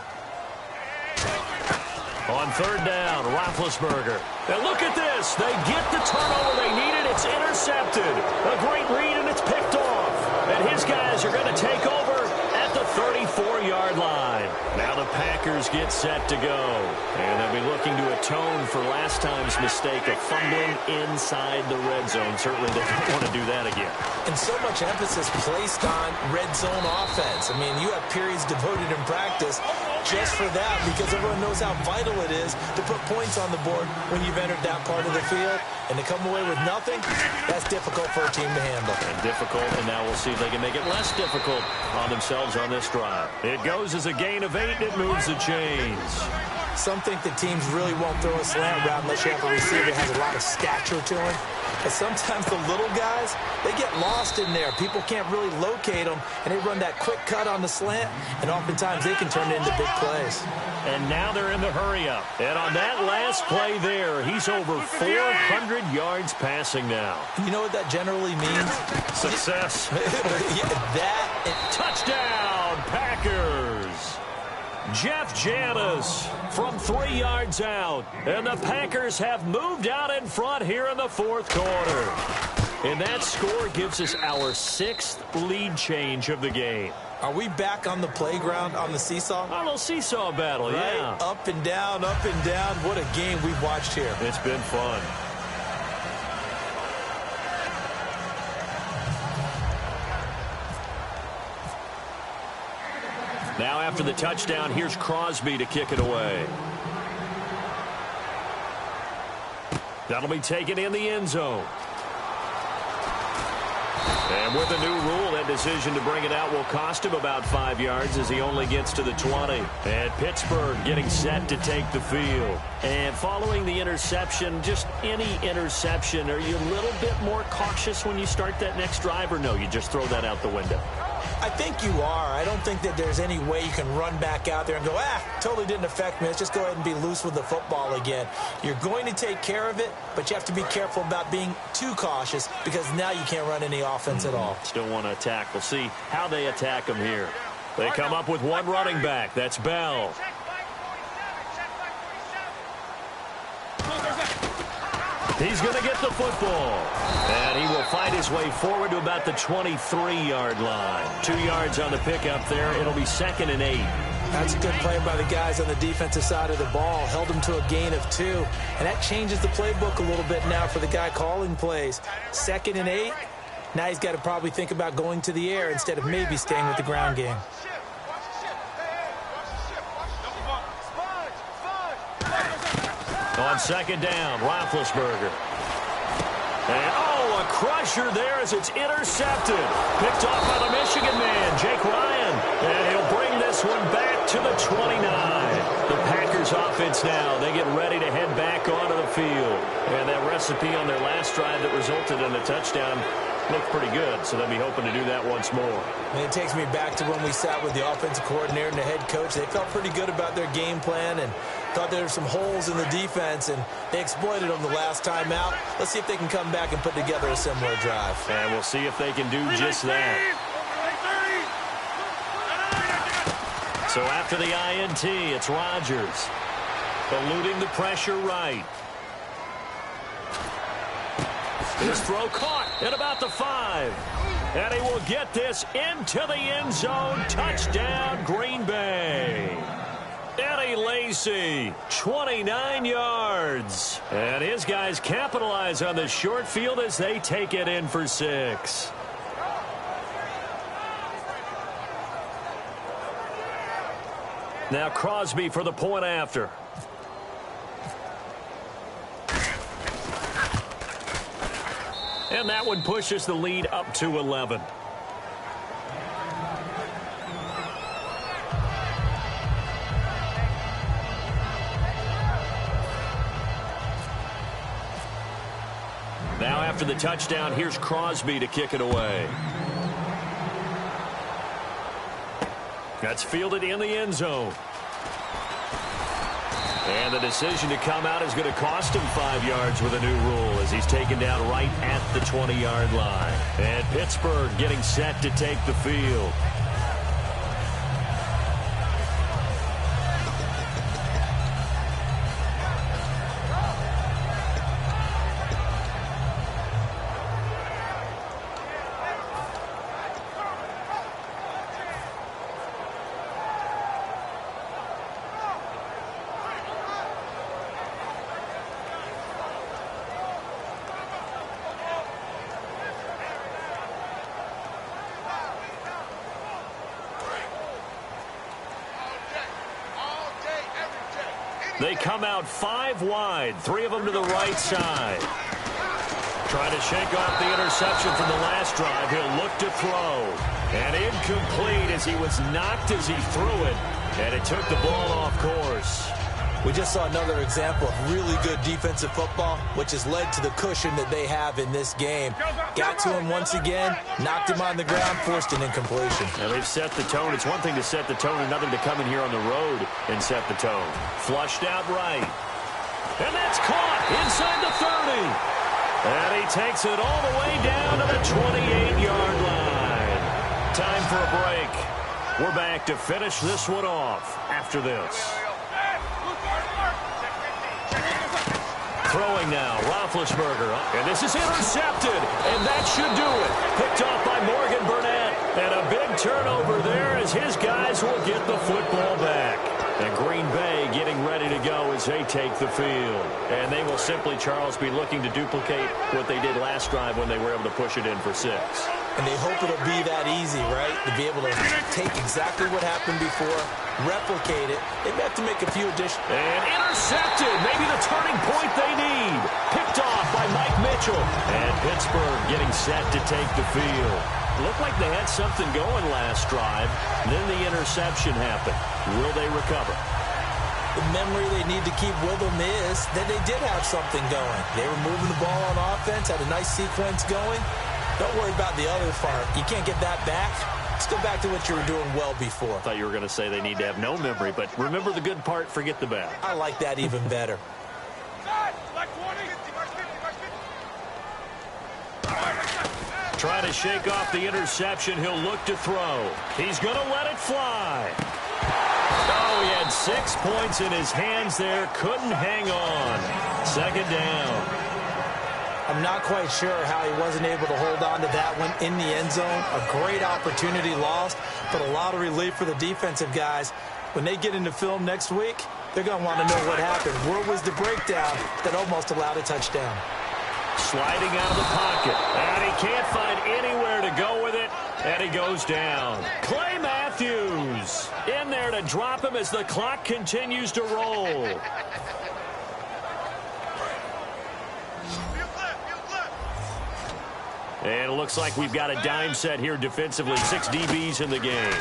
On 3rd down, Roethlisberger. And look at this. They get the turnover they needed. It's intercepted. A great read, and it's picked off. And his guys are going to take over at the 34-yard line. Now the Packers get set to go. And they'll be looking to atone for last time's mistake of fumbling inside the red zone. Certainly they don't want to do that again. And so much emphasis placed on red zone offense. I mean, you have periods devoted in practice just for that because everyone knows how vital it is to put points on the board when you've entered that part of the field. And to come away with nothing, that's difficult for a team to handle. And difficult, and now we'll see if they can make it less difficult on themselves on this drive. It goes as a gain of 8, and it moves the chains. Some think that teams really won't throw a slant route unless you have a receiver that has a lot of stature to him. And sometimes the little guys, they get lost in there. People can't really locate them, and they run that quick cut on the slant, and oftentimes they can turn it into big plays. And now they're in the hurry-up. And on that last play there, he's over 400 yards passing now. You know what that generally means? Success. Touchdown, Packers. Jeff Janis from 3 yards out. And the Packers have moved out in front here in the fourth quarter. And that score gives us our 6th lead change of the game. Are we back on the playground on the seesaw? A little seesaw battle, right? yeah. Up and down, up and down. What a game we've watched here. It's been fun. Now after the touchdown, here's Crosby to kick it away. That'll be taken in the end zone. And with the new rule, that decision to bring it out will cost him about 5 yards as he only gets to the 20. And Pittsburgh getting set to take the field. And following the interception, just any interception, are you a little bit more cautious when you start that next drive, or no, you just throw that out the window? I think you are. I don't think that there's any way you can run back out there and go, totally didn't affect me. Let's just go ahead and be loose with the football again. You're going to take care of it, but you have to be careful about being too cautious because now you can't run any offense at all. Still want to attack. We'll see how they attack him here. They come up with one running back. That's Bell. He's going to get the football. And he will fight his way forward to about the 23-yard line. 2 yards on the pickup there. It'll be 2nd and 8. That's a good play by the guys on the defensive side of the ball. Held him to a gain of 2. And that changes the playbook a little bit now for the guy calling plays. 2nd and 8. Now he's got to probably think about going to the air instead of maybe staying with the ground game. On 2nd down, Roethlisberger. And, a crusher there as it's intercepted. Picked off by the Michigan man, Jake Ryan. And he'll bring this one back to the 29. The Packers offense now, they get ready to head back onto the field. And that recipe on their last drive that resulted in a touchdown looked pretty good, so they'll be hoping to do that once more. And it takes me back to when we sat with the offensive coordinator and the head coach. They felt pretty good about their game plan and thought there were some holes in the defense, and they exploited them the last time out. Let's see if they can come back and put together a similar drive. And we'll see if they can do just that. So after the INT, it's Rodgers. Eluding the pressure right. His throw caught at about the 5. And he will get this into the end zone. Touchdown, Green Bay. Eddie Lacy, 29 yards. And his guys capitalize on the short field as they take it in for 6. Now Crosby for the point after. And that one pushes the lead up to 11. Now after the touchdown, here's Crosby to kick it away. That's fielded in the end zone. And the decision to come out is going to cost him 5 yards with a new rule as he's taken down right at the 20-yard line. And Pittsburgh getting set to take the field. They come out 5 wide, 3 of them to the right side. Trying to shake off the interception from the last drive. He'll look to throw. And incomplete as he was knocked as he threw it. And it took the ball off course. We just saw another example of really good defensive football, which has led to the cushion that they have in this game. Got to him once again, knocked him on the ground, forced an incompletion. Now they've set the tone. It's one thing to set the tone, another to come in here on the road and set the tone. Flushed out right. And that's caught inside the 30. And he takes it all the way down to the 28-yard line. Time for a break. We're back to finish this one off after this. Throwing now, Roethlisberger. And this is intercepted. And that should do it. Picked off by Morgan Burnett. And a big turnover there guys will get the football back. And Green Bay getting ready to go as they take the field. And they will simply, Charles, be looking to duplicate what they did last drive when they were able to push it in for 6. And they hope it'll be that easy, right? To be able to take exactly what happened before, replicate it. They may have to make a few additions. And intercepted. Maybe the turning point they need. Picked off by Mike Mitchell. And Pittsburgh getting set to take the field. Looked like they had something going last drive. Then the interception happened. Will they recover? The memory they need to keep with them is that they did have something going. They were moving the ball on offense, had a nice sequence going. Don't worry about the other part. You can't get that back. Let's go back to what you were doing well before. I thought you were going to say they need to have no memory, but remember the good part, forget the bad. I like that even better. Trying to shake off the interception. He'll look to throw. He's going to let it fly. Oh, he had 6 points in his hands there. Couldn't hang on. 2nd down. I'm not quite sure how he wasn't able to hold on to that one in the end zone. A great opportunity lost, but a lot of relief for the defensive guys. When they get into film next week, they're going to want to know what happened. Where was the breakdown that almost allowed a touchdown? Sliding out of the pocket. And he can't find anywhere to go with it. And he goes down. Clay Matthews in there to drop him as the clock continues to roll. And it looks like we've got a dime set here defensively. 6 DBs in the game.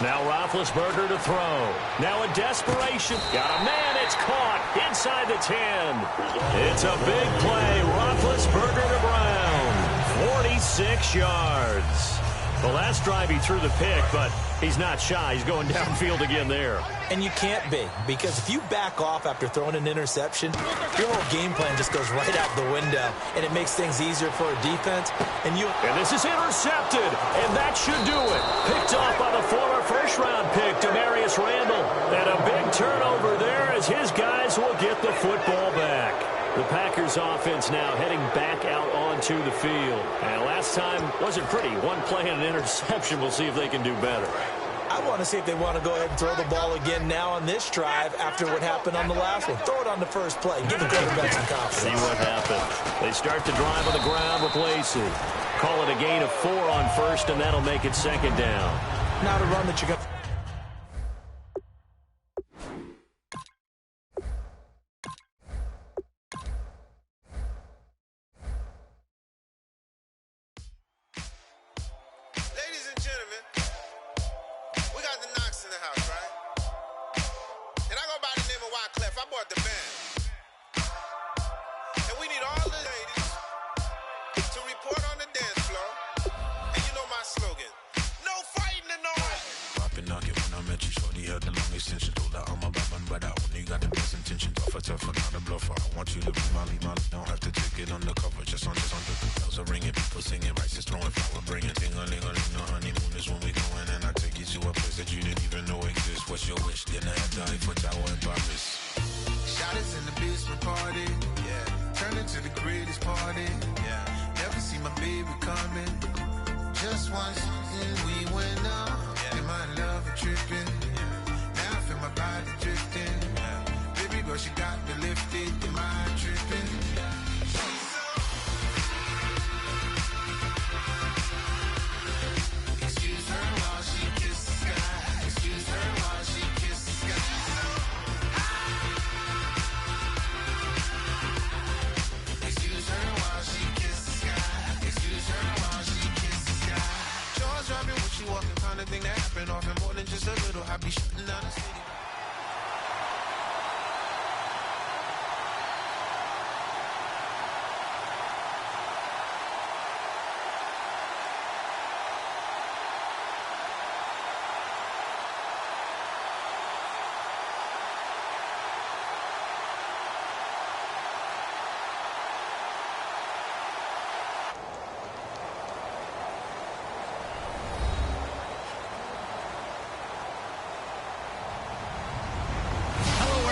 Now Roethlisberger to throw. Now a desperation. Got a man. It's caught inside the 10. It's a big play. Roethlisberger to Brown. 46 yards. The last drive he threw the pick, but he's not shy. He's going downfield again there. And you can't be, because if you back off after throwing an interception, your whole game plan just goes right out the window, and it makes things easier for a defense. And this is intercepted, and that should do it. Picked off by the former first-round pick, Demarius Randall. And a big turnover there as his guys will get the football back. The Packers offense now heading back out onto the field. And last time wasn't pretty. One play and an interception. We'll see if they can do better. I want to see if they want to go ahead and throw the ball again now on this drive after what happened on the last one. Throw it on the first play. Give the quarterback some confidence. See what happens. They start to drive on the ground with Lacey. Call it a gain of 4 on first, and that'll make it 2nd down. Not a run that you're going to...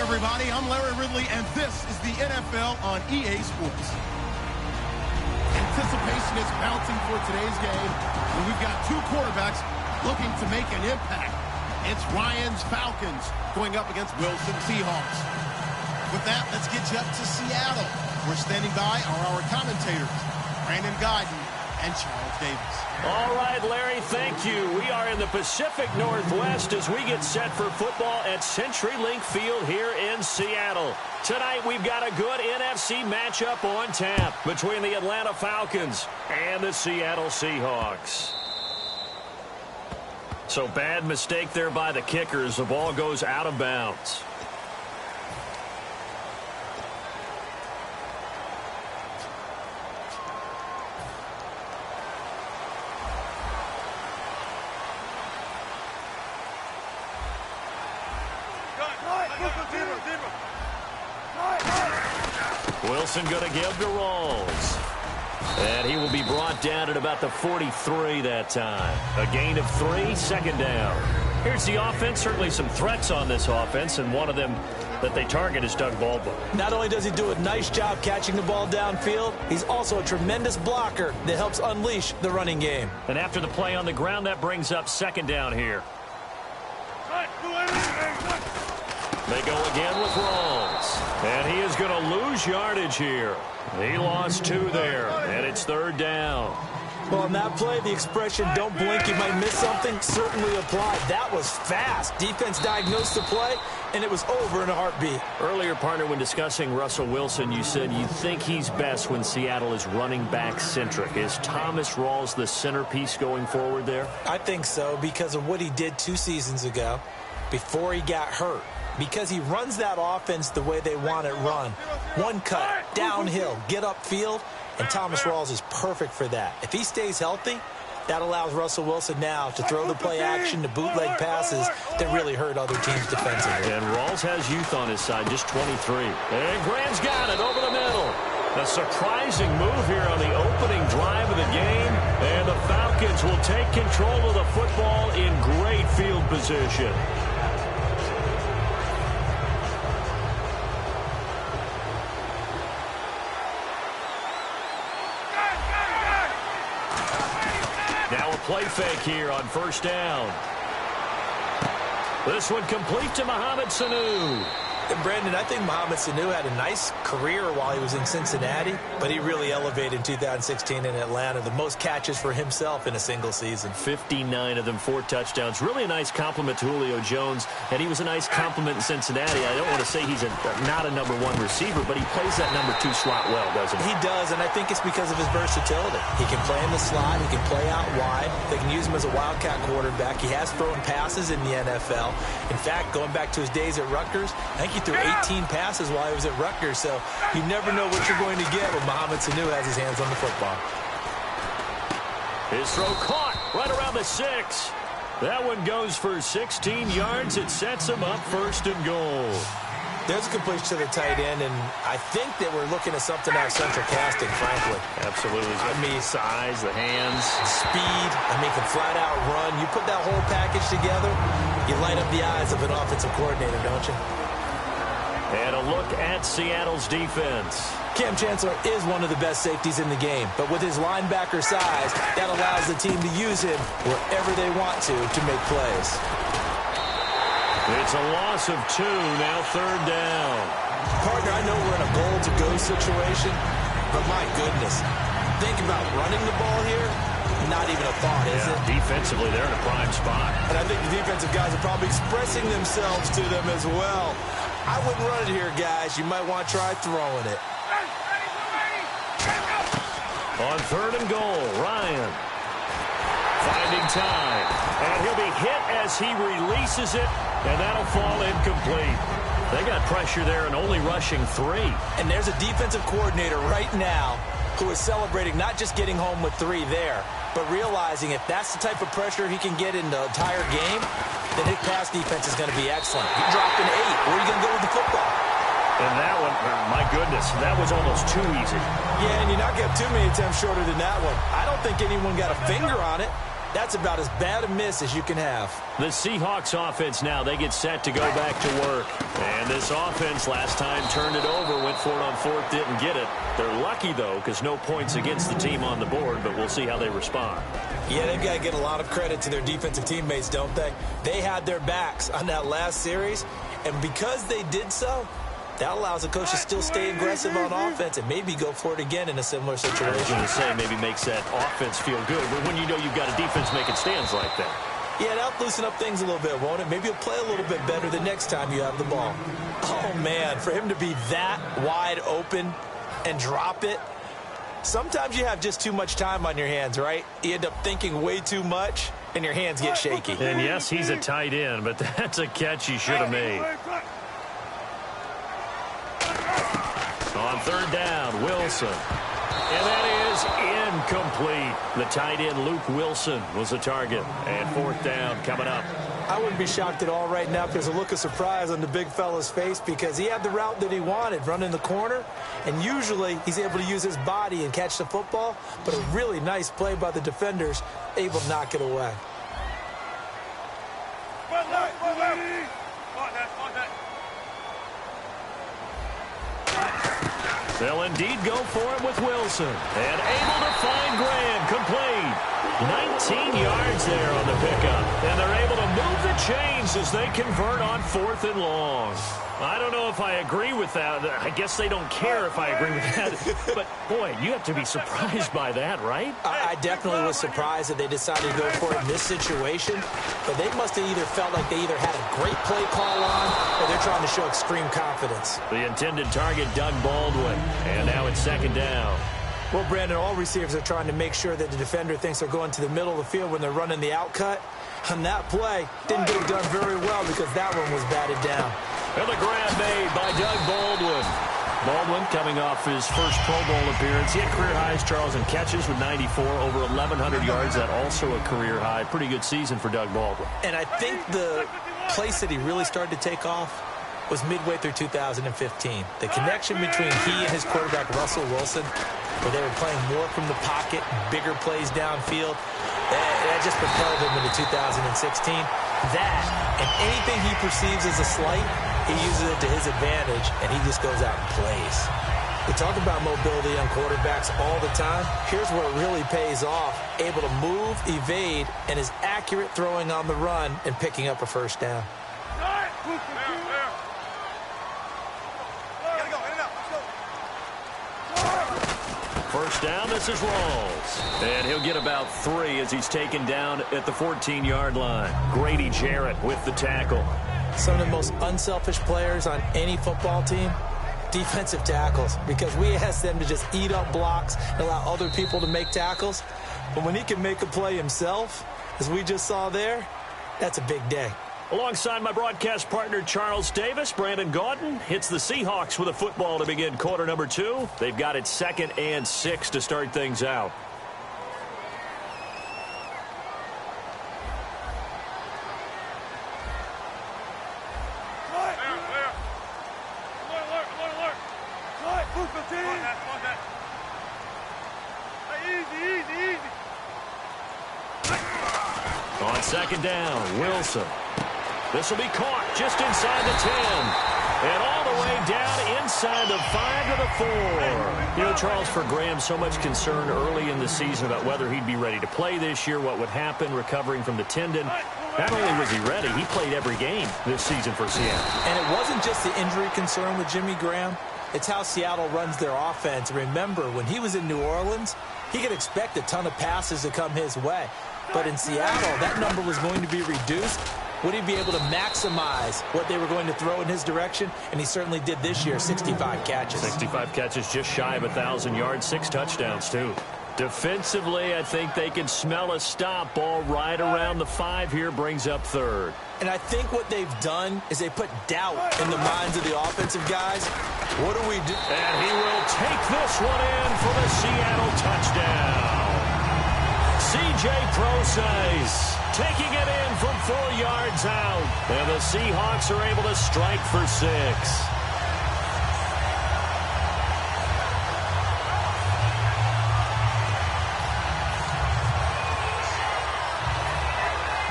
Everybody, I'm Larry Ridley, and this is the NFL on EA Sports. Anticipation is mounting for today's game, and we've got 2 quarterbacks looking to make an impact. It's Ryan's Falcons going up against Wilson Seahawks. With that, let's get you up to Seattle. We're standing by our commentators, Brandon Guyton and Charles Davis. All right, Larry, thank you. We are in the Pacific Northwest as we get set for football at CenturyLink Field here in Seattle. Tonight, we've got a good NFC matchup on tap between the Atlanta Falcons and the Seattle Seahawks. So bad mistake there by the kickers. The ball goes out of bounds. Wilson going to give to Rawls. And he will be brought down at about the 43 that time. A gain of 3, second down. Here's the offense. Certainly some threats on this offense, and one of them that they target is Doug Baldwin. Not only does he do a nice job catching the ball downfield, he's also a tremendous blocker that helps unleash the running game. And after the play on the ground, that brings up second down here. They go again with Rawls. And he is going to lose yardage here. He lost 2 there, and it's third down. Well, on that play, the expression, don't blink, you might miss something, certainly applied. That was fast. Defense diagnosed the play, and it was over in a heartbeat. Earlier, partner, when discussing Russell Wilson, you said you think he's best when Seattle is running back-centric. Is Thomas Rawls the centerpiece going forward there? I think so, because of what he did 2 seasons ago before he got hurt. Because he runs that offense the way they want it run. One cut, downhill, get upfield, and Thomas Rawls is perfect for that. If he stays healthy, that allows Russell Wilson now to throw the play action, to bootleg passes that really hurt other teams defensively. And Rawls has youth on his side, just 23. And Graham's got it over the middle. A surprising move here on the opening drive of the game. And the Falcons will take control of the football in great field position. Now a play fake here on first down. This one complete to Mohamed Sanu. And Brandon, I think Mohamed Sanu had a nice career while he was in Cincinnati, but he really elevated in 2016 in Atlanta. The most catches for himself in a single season. 59 of them, 4 touchdowns. Really a nice compliment to Julio Jones, and he was a nice compliment in Cincinnati. I don't want to say he's not a number 1 receiver, but he plays that number 2 slot well, doesn't he? He does, and I think it's because of his versatility. He can play in the slot. He can play out wide. They can use him as a wildcat quarterback. He has thrown passes in the NFL. In fact, going back to his days at Rutgers, I think he threw 18 passes while he was at Rutgers, so you never know what you're going to get when Mohamed Sanu has his hands on the football. His throw caught right around the 6. That one goes for 16 yards. It sets him up first and goal. There's a completion to the tight end, and I think that we're looking at something out of central casting, frankly. Absolutely. I mean, size, the hands. Speed. I mean, can flat out run. You put that whole package together, you light up the eyes of an offensive coordinator, don't you? And a look at Seattle's defense. Cam Chancellor is one of the best safeties in the game, but with his linebacker size, that allows the team to use him wherever they want to make plays. It's a loss of 2, now third down. Partner, I know we're in a goal-to-go situation, but my goodness, think about running the ball here. Not even a thought, is it? Defensively, they're in a prime spot. And I think the defensive guys are probably expressing themselves to them as well. I wouldn't run it here, guys. You might want to try throwing it. On third and goal, Ryan finding time. And he'll be hit as he releases it, and that'll fall incomplete. They got pressure there and only rushing 3. And there's a defensive coordinator right now who is celebrating not just getting home with 3 there, but realizing if that's the type of pressure he can get in the entire game, then his pass defense is going to be excellent. You're dropping 8. Where are you going to go with the football? And that one, my goodness, that was almost too easy. Yeah, and you're not getting too many attempts shorter than that one. I don't think anyone got a finger on it. That's about as bad a miss as you can have. The Seahawks offense now, they get set to go back to work. And this offense last time turned it over, went for it on fourth, didn't get it. They're lucky, though, because no points against the team on the board, but we'll see how they respond. Yeah, they've got to get a lot of credit to their defensive teammates, don't they? They had their backs on that last series, and because they did so, that allows the coach to still stay aggressive on offense and maybe go for it again in a similar situation. I was going to say maybe makes that offense feel good, but when you know you've got a defense making stands like that. Yeah, that'll loosen up things a little bit, won't it? Maybe you'll play a little bit better the next time you have the ball. Oh, man, for him to be that wide open and drop it, sometimes you have just too much time on your hands, right? You end up thinking way too much, and your hands get shaky. And, yes, he's a tight end, but that's a catch he should have made. On third down, Wilson. And that is incomplete. The tight end, Luke Wilson, was the target. And fourth down coming up. I wouldn't be shocked at all right now if there's a look of surprise on the big fella's face because he had the route that he wanted, running the corner. And usually he's able to use his body and catch the football. But a really nice play by the defenders, able to knock it away. They'll indeed go for it with Wilson. And able to find Graham. Complete. 19 yards there on the pickup. And they're able to move the chains as they convert on fourth and long. I don't know if I agree with that. I guess they don't care if I agree with that. But, boy, you have to be surprised by that, right? I definitely was surprised that they decided to go for it in this situation. But they must have either felt like they either had a great play call on or they're trying to show extreme confidence. The intended target, Doug Baldwin. And now it's second down. Well, Brandon, all receivers are trying to make sure that the defender thinks they're going to the middle of the field when they're running the out cut. On that play, didn't get it done very well because that one was batted down. And the grab made by Doug Baldwin. Baldwin coming off his first Pro Bowl appearance. He had career highs, Charles, in catches with 94, over 1,100 yards. That also a career high. Pretty good season for Doug Baldwin. And I think the place that he really started to take off was midway through 2015. The connection between he and his quarterback, Russell Wilson, where they were playing more from the pocket, bigger plays downfield, that just propelled him into 2016. That, and anything he perceives as a slight, he uses it to his advantage, and he just goes out and plays. We talk about mobility on quarterbacks all the time. Here's where it really pays off. Able to move, evade, and is accurate throwing on the run and picking up a first down. First down, this is Rawls. And he'll get about 3 as he's taken down at the 14-yard line. Grady Jarrett with the tackle. Some of the most unselfish players on any football team, defensive tackles, because we ask them to just eat up blocks and allow other people to make tackles. But when he can make a play himself, as we just saw there, that's a big day. Alongside my broadcast partner, Charles Davis, Brandon Gaudin hits the Seahawks with a football to begin quarter number 2. They've got it 2nd and 6 to start things out. On second down, Wilson. This will be caught just inside the 10. And all the way down inside the 5 to the 4. You know, Charles, for Graham, so much concern early in the season about whether he'd be ready to play this year, what would happen recovering from the tendon. Not only was he ready, he played every game this season for Seattle. And it wasn't just the injury concern with Jimmy Graham. It's how Seattle runs their offense. Remember, when he was in New Orleans, he could expect a ton of passes to come his way. But in Seattle, that number was going to be reduced. Would he be able to maximize what they were going to throw in his direction? And he certainly did this year, 65 catches. 65 catches, just shy of 1,000 yards, 6 touchdowns, too. Defensively, I think they can smell a stop. Ball right around the 5 here, brings up 3rd. And I think what they've done is they put doubt in the minds of the offensive guys. What do we do? And he will take this one in for the Seattle touchdown. C.J. Procise taking it in from 4 yards out. And the Seahawks are able to strike for 6.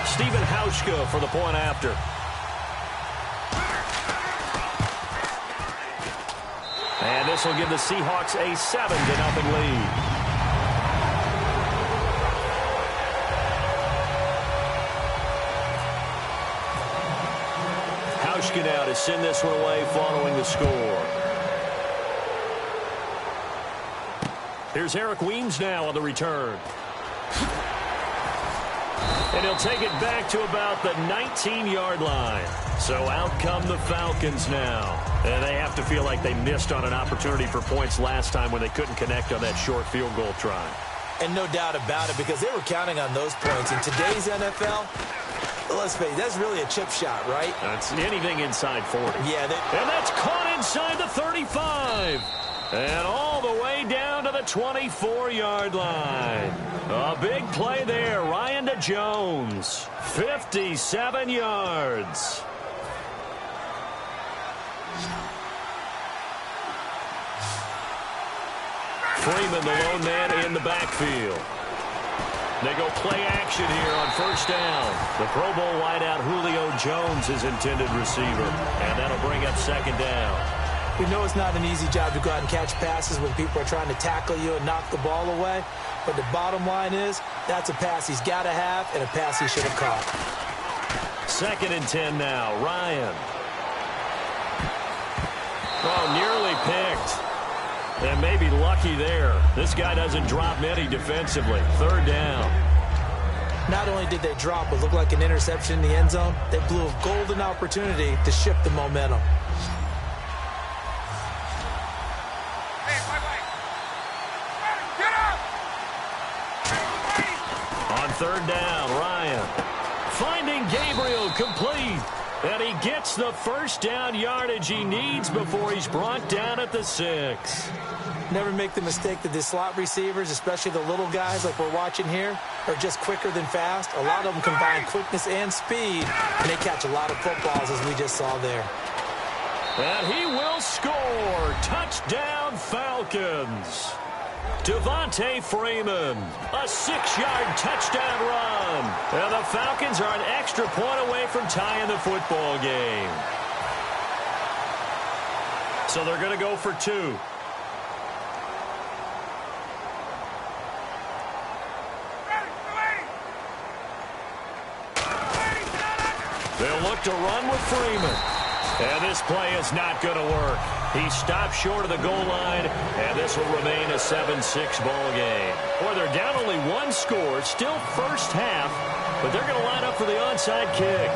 Stephen Hauschka for the point after. And this will give the Seahawks a 7-0 lead. Hauschka now to send this one away following the score. Here's Eric Weems now on the return. And he'll take it back to about the 19-yard line. So out come the Falcons now. And they have to feel like they missed on an opportunity for points last time when they couldn't connect on that short field goal try. And no doubt about it, because they were counting on those points. In today's NFL, let's face it, that's really a chip shot, right? That's anything inside 40. Yeah. And that's caught inside the 35. And all the way down to the 24-yard line. A big play there. Ryan to Jones. 57 yards. Freeman, the lone man in the backfield. They go play action here on first down. The Pro Bowl wideout Julio Jones is intended receiver. And that'll bring up second down. We know it's not an easy job to go out and catch passes when people are trying to tackle you and knock the ball away. But the bottom line is, that's a pass he's got to have and a pass he should have caught. 2nd and 10 now. Ryan. Oh, nearly picked. And maybe lucky there. This guy doesn't drop many defensively. 3rd down. Not only did they drop what looked like an interception in the end zone, they blew a golden opportunity to shift the momentum. On 3rd down, Ryan. Finding Gabriel complete. And he gets the first down yardage he needs before he's brought down at the 6. Never make the mistake that the slot receivers, especially the little guys like we're watching here, are just quicker than fast. A lot of them combine quickness and speed, and they catch a lot of footballs, as we just saw there. And he will score. Touchdown, Falcons. Devontae Freeman, a 6-yard touchdown run. And the Falcons are an extra point away from tying the football game. So they're going to go for 2. They'll look to run with Freeman. And this play is not going to work. He stopped short of the goal line, and this will remain a 7-6 ball game. Boy, they're down only 1 score, still first half, but they're going to line up for the onside kick.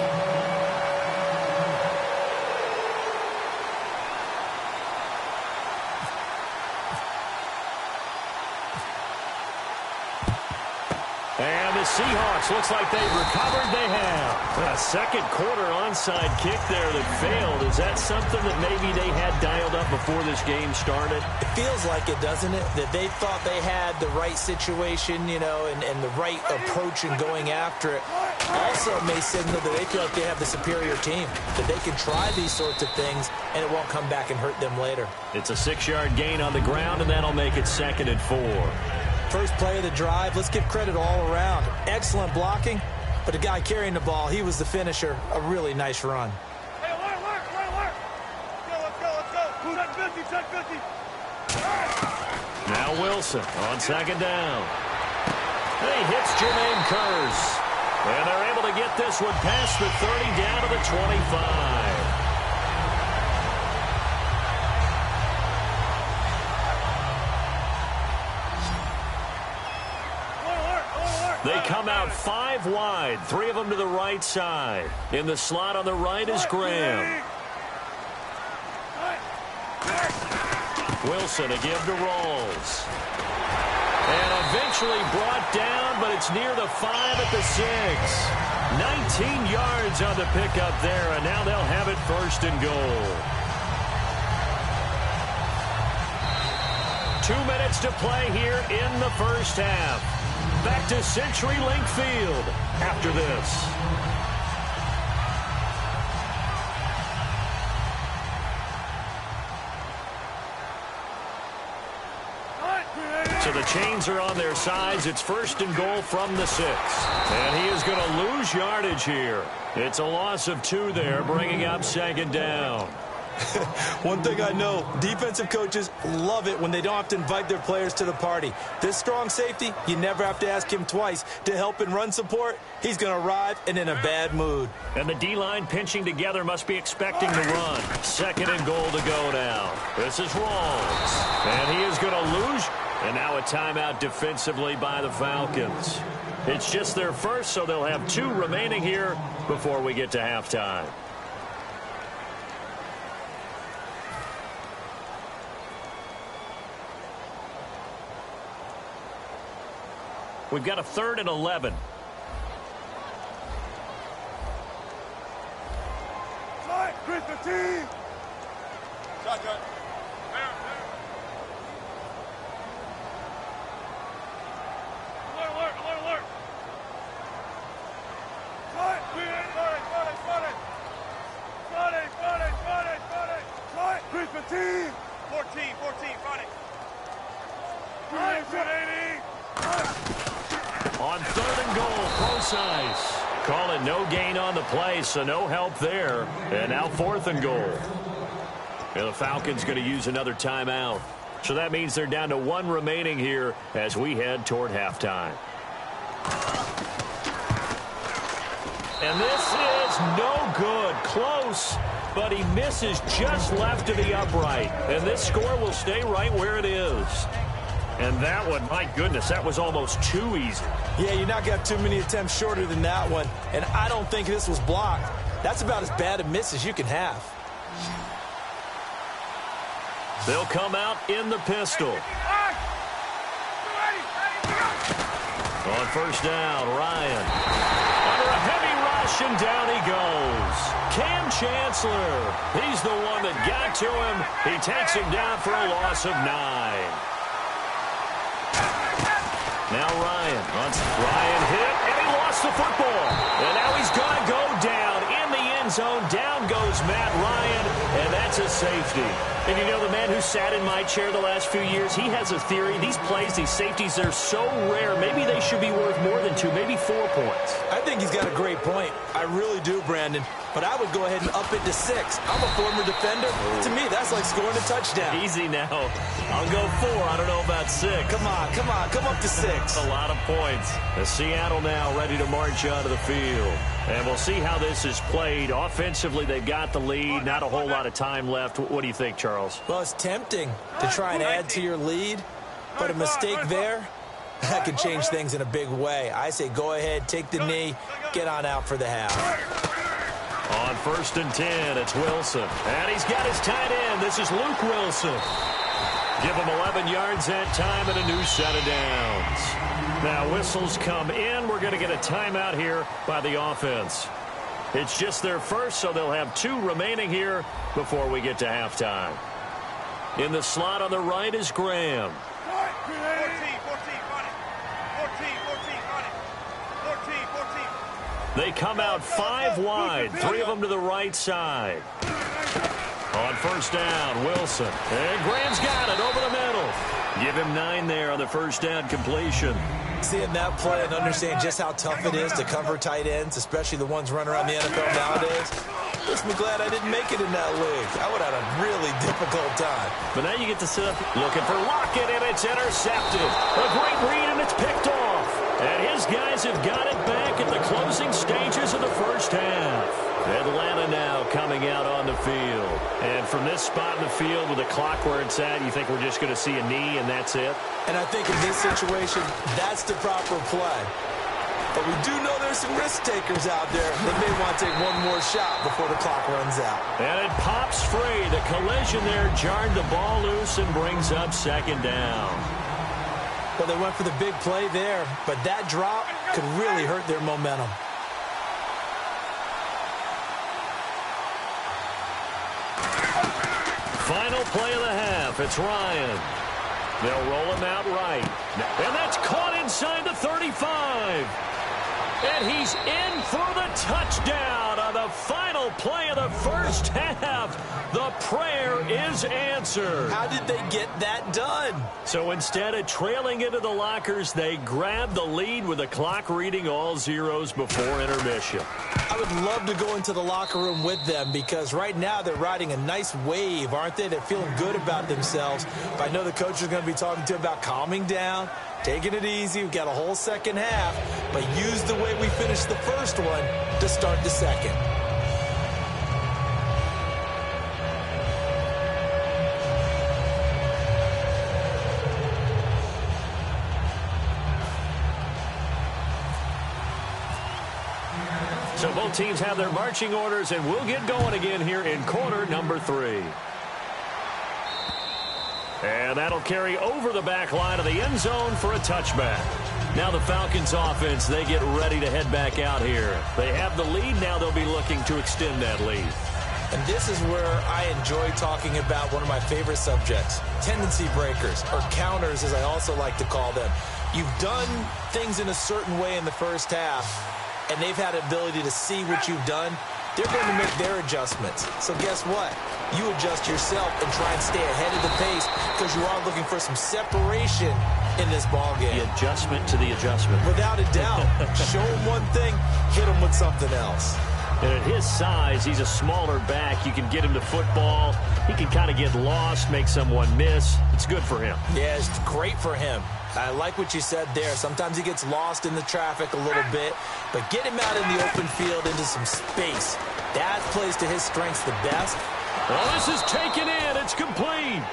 And the Seahawks, looks like they've recovered. They have. A second quarter onside kick there that failed. Is that something that maybe they had dialed up before this game started? It feels like it, doesn't it? That they thought they had the right situation, you know, and the right approach in going after it. Also may signal that they feel like they have the superior team, that they can try these sorts of things and it won't come back and hurt them later. It's a 6-yard gain on the ground, and that'll make it 2nd and 4. First play of the drive, let's give credit all around. Excellent blocking, but the guy carrying the ball, he was the finisher. A really nice run. Hey, alert. Let's go. 10-50. Now Wilson on 2nd down. And he hits Jermaine Kearse. And they're able to get this one past the 30 down to the 25. They come out 5 wide, 3 of them to the right side. In the slot on the right is Graham. Wilson to give to Rawls. And eventually brought down, but it's near the 5 at the 6. 19 yards on the pickup there, and now they'll have it 1st and goal. 2 minutes to play here in the first half. Back to CenturyLink Field after this. So So the chains are on their sides. It's 1st and goal from the 6. And he is going to lose yardage here. It's a loss of 2 there, bringing up 2nd down. One thing I know, defensive coaches love it when they don't have to invite their players to the party. This strong safety, you never have to ask him twice to help in run support. He's going to arrive and in a bad mood. And the D-line pinching together must be expecting the run. 2nd and goal to go now. This is Rawls. And he is going to lose. And now a timeout defensively by the Falcons. It's just their first, so they'll have 2 remaining here before we get to halftime. We've got a 3rd and 11. Slide, Chris, the team. Shotgun. Alert. Slide, Slide, Chris, the team. 14, front it. On 3rd and goal, Procise. Calling no gain on the play, so no help there. And now 4th and goal. And the Falcons going to use another timeout. So that means they're down to 1 remaining here as we head toward halftime. And this is no good. Close, but he misses just left to the upright. And this score will stay right where it is. And that one, my goodness, that was almost too easy. Yeah, you're not going to have too many attempts shorter than that one. And I don't think this was blocked. That's about as bad a miss as you can have. They'll come out in the pistol. On 1st down, Ryan. Under a heavy rush, and down he goes. Cam Chancellor. He's the one that got to him. He takes him down for a loss of 9. Now Ryan hit, and he lost the football. And now he's going to go down in the end zone. Down goes Matt Ryan, and that's a safety. And you know, the man who sat in my chair the last few years, he has a theory. These plays, these safeties, they're so rare. Maybe they should be worth more than 2, maybe 4 points. I think he's got a great point. I really do, Brandon. But I would go ahead and up it to 6. I'm a former defender. To me, that's like scoring a touchdown. Easy now. I'll go 4. I don't know about 6. Come on. Come up to 6. A lot of points. The Seattle now ready to march onto the field. And we'll see how this is played. Offensively, they've got the lead. Not a whole lot of time left. What do you think, Charles? Well, it's tempting to try and add to your lead. But a mistake there, that could change things in a big way. I say go ahead, take the knee, get on out for the half. On 1st and 10, it's Wilson. And he's got his tight end. This is Luke Wilson. Give him 11 yards that time and a new set of downs. Now whistles come in. We're going to get a timeout here by the offense. It's just their first, so they'll have 2 remaining here before we get to halftime. In the slot on the right is Graham. 14, run it. 14, run it. 14. They come out 5 wide, 3 of them to the right side. On 1st down, Wilson. And Graham's got it over the middle. Give him 9 there on the 1st down completion. Seeing that play and understand just how tough it is to cover tight ends, especially the ones running around the NFL nowadays, makes me glad I didn't make it in that league. I would have had a really difficult time. But now you get to sit up looking for Lockett, and it's intercepted. A great read, and it's picked off. And his guys have got it back at the closing stages of the 1st half. Atlanta now coming out on the field. And from this spot in the field with the clock where it's at, you think we're just going to see a knee and that's it? And I think in this situation, that's the proper play. But we do know there's some risk takers out there that may want to take one more shot before the clock runs out. And it pops free. The collision there jarred the ball loose and brings up 2nd down. Well, they went for the big play there, but that drop could really hurt their momentum. Final play of the half. It's Ryan. They'll roll him out right. And that's caught inside the 35. And he's in for the touchdown on the the final play of the first half. The prayer is answered. How did they get that done? So instead of trailing into the lockers, they grabbed the lead with the clock reading all zeros before intermission. I would love to go into the locker room with them because right now they're riding a nice wave, aren't they? They're feeling good about themselves. But I know the coach is going to be talking to them about calming down, taking it easy. We've got a whole second half, but use the way we finished the first one to start the second. So both teams have their marching orders, and we'll get going again here in quarter number 3. And that'll carry over the back line of the end zone for a touchback. Now the Falcons offense, they get ready to head back out here. They have the lead. Now they'll be looking to extend that lead. And this is where I enjoy talking about one of my favorite subjects, tendency breakers, or counters as I also like to call them. You've done things in a certain way in the first half, and they've had the ability to see what you've done. They're going to make their adjustments. So guess what? You adjust yourself and try and stay ahead of the pace because you are looking for some separation in this ball game. The adjustment to the adjustment. Without a doubt. Show him one thing, hit him with something else. And at his size, he's a smaller back. You can get him to football. He can kind of get lost, make someone miss. It's good for him. Yeah, it's great for him. I like what you said there. Sometimes he gets lost in the traffic a little bit, but get him out in the open field into some space. That plays to his strengths the best. Well, this is taken in. It's complete.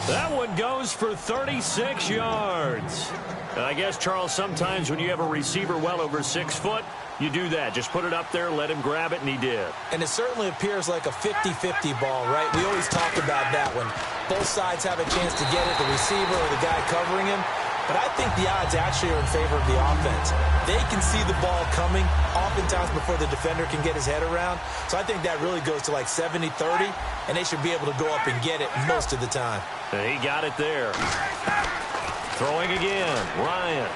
That one goes for 36 yards. And I guess, Charles, sometimes when you have a receiver well over 6 foot, you do that. Just put it up there, let him grab it, and he did. And it certainly appears like a 50-50 ball, right? We always talk about that when both sides have a chance to get it, the receiver or the guy covering him. But I think the odds actually are in favor of the offense. They can see the ball coming oftentimes before the defender can get his head around. So I think that really goes to like 70-30, and they should be able to go up and get it most of the time. And he got it there. Throwing again, Ryan.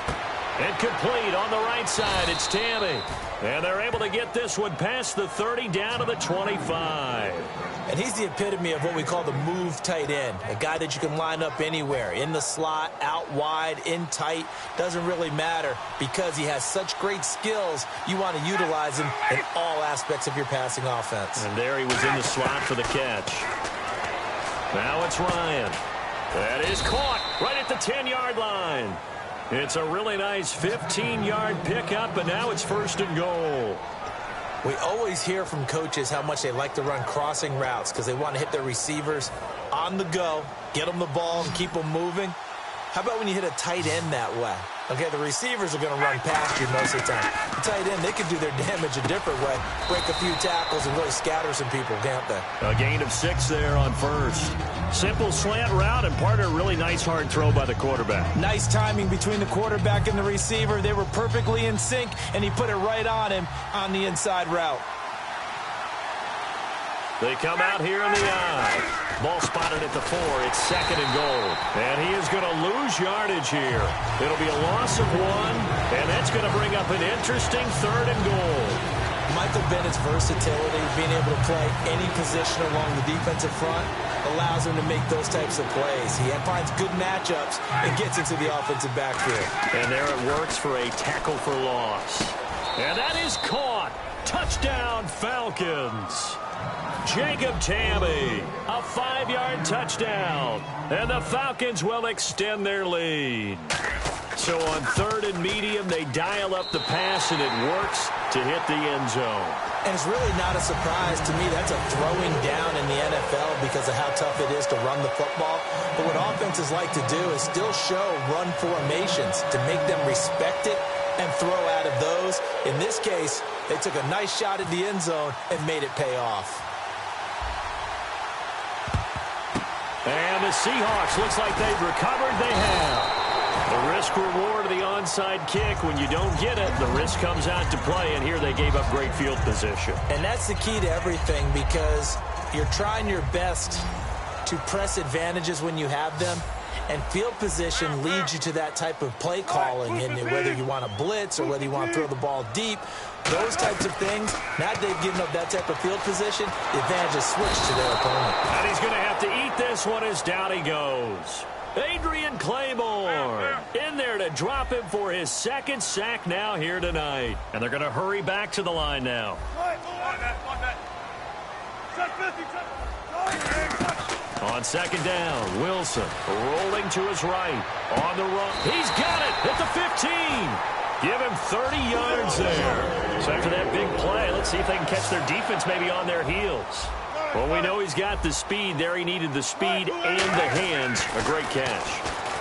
And complete on the right side. It's Tammy. And they're able to get this one past the 30 down to the 25. And he's the epitome of what we call the move tight end, a guy that you can line up anywhere, in the slot, out wide, in tight, doesn't really matter because he has such great skills. You want to utilize him in all aspects of your passing offense. And there he was in the slot for the catch. Now it's Ryan. That is caught right at the 10-yard line. It's a really nice 15-yard pickup, and now it's 1st and goal. We always hear from coaches how much they like to run crossing routes because they want to hit their receivers on the go, get them the ball, and keep them moving. How about when you hit a tight end that way? Okay, the receivers are going to run past you most of the time. The tight end, they can do their damage a different way, break a few tackles and really scatter some people, can't they? A gain of 6 there on 1st. Simple slant route and part of a really nice hard throw by the quarterback. Nice timing between the quarterback and the receiver. They were perfectly in sync, and he put it right on him on the inside route. They come out here in the eye. Ball spotted at the 4. It's 2nd and goal. And he is going to lose yardage here. It'll be a loss of 1, and that's going to bring up an interesting 3rd and goal. Michael Bennett's versatility, being able to play any position along the defensive front, allows him to make those types of plays. He finds good matchups and gets into the offensive backfield. And there it works for a tackle for loss. And that is caught. Touchdown, Falcons. Jacob Tammy, a 5-yard touchdown. And the Falcons will extend their lead. So on 3rd and medium, they dial up the pass, and it works to hit the end zone. And it's really not a surprise to me. That's a throwing down in the NFL because of how tough it is to run the football. But what offenses like to do is still show run formations to make them respect it and throw out of those. In this case, they took a nice shot at the end zone and made it pay off. And the Seahawks, looks like they've recovered. They have. The risk-reward of the onside kick, when you don't get it, the risk comes out to play, and here they gave up great field position. And that's the key to everything because you're trying your best to press advantages when you have them, And field position leads you to that type of play calling, and whether you want to blitz or whether you want to throw the ball deep, those types of things, now that they've given up that type of field position, the advantage is switched to their opponent. And he's going to have to eat this one as down he goes. Adrian Claymore in there to drop him for his second sack now here tonight. And they're going to hurry back to the line now. On second down, Wilson rolling to his right. On the run. He's got it at the 15. Give him 30 yards there. So after that big play, let's see if they can catch their defense maybe on their heels. Well, we know he's got the speed there. He needed the speed and the hands. A great catch.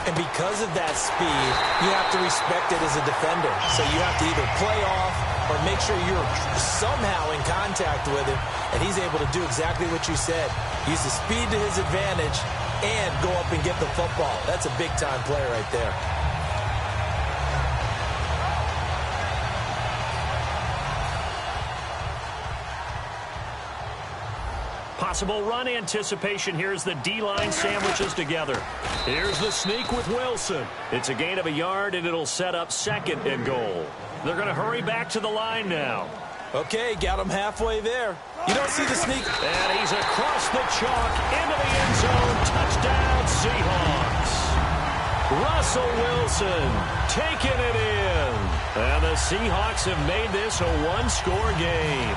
And because of that speed, you have to respect it as a defender. So you have to either play off or make sure you're somehow in contact with him, and he's able to do exactly what you said. Use the speed to his advantage and go up and get the football. That's a big-time play right there. Possible run anticipation. Here's the D-line sandwiches together. Here's the sneak with Wilson. It's a gain of a yard, and it'll set up second and goal. They're going to hurry back to the line now. Okay, got him halfway there. You don't see the sneak. And he's across the chalk into the end zone. Touchdown, Seahawks. Russell Wilson taking it in. And the Seahawks have made this a one-score game.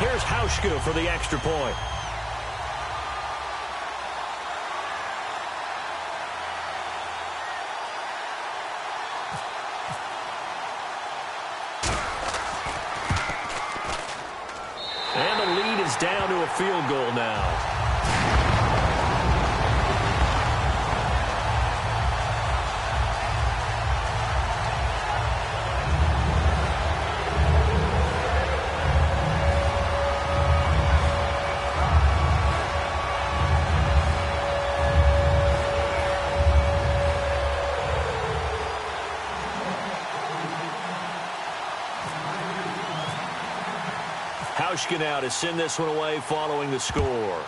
Here's Hauschka for the extra point. And the lead is down to a field goal now. Hauschka now to send this one away following the score.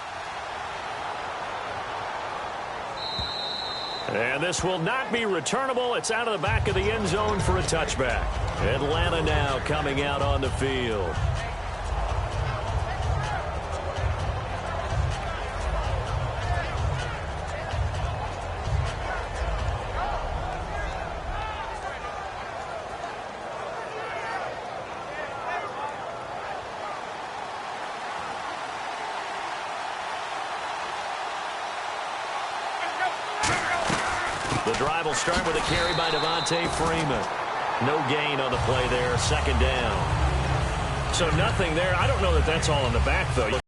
And this will not be returnable. It's out of the back of the end zone for a touchback. Atlanta now coming out on the field. The drive will start with a carry by Devontae Freeman. No gain on the play there, second down. So nothing there. I don't know that that's all in the back, though.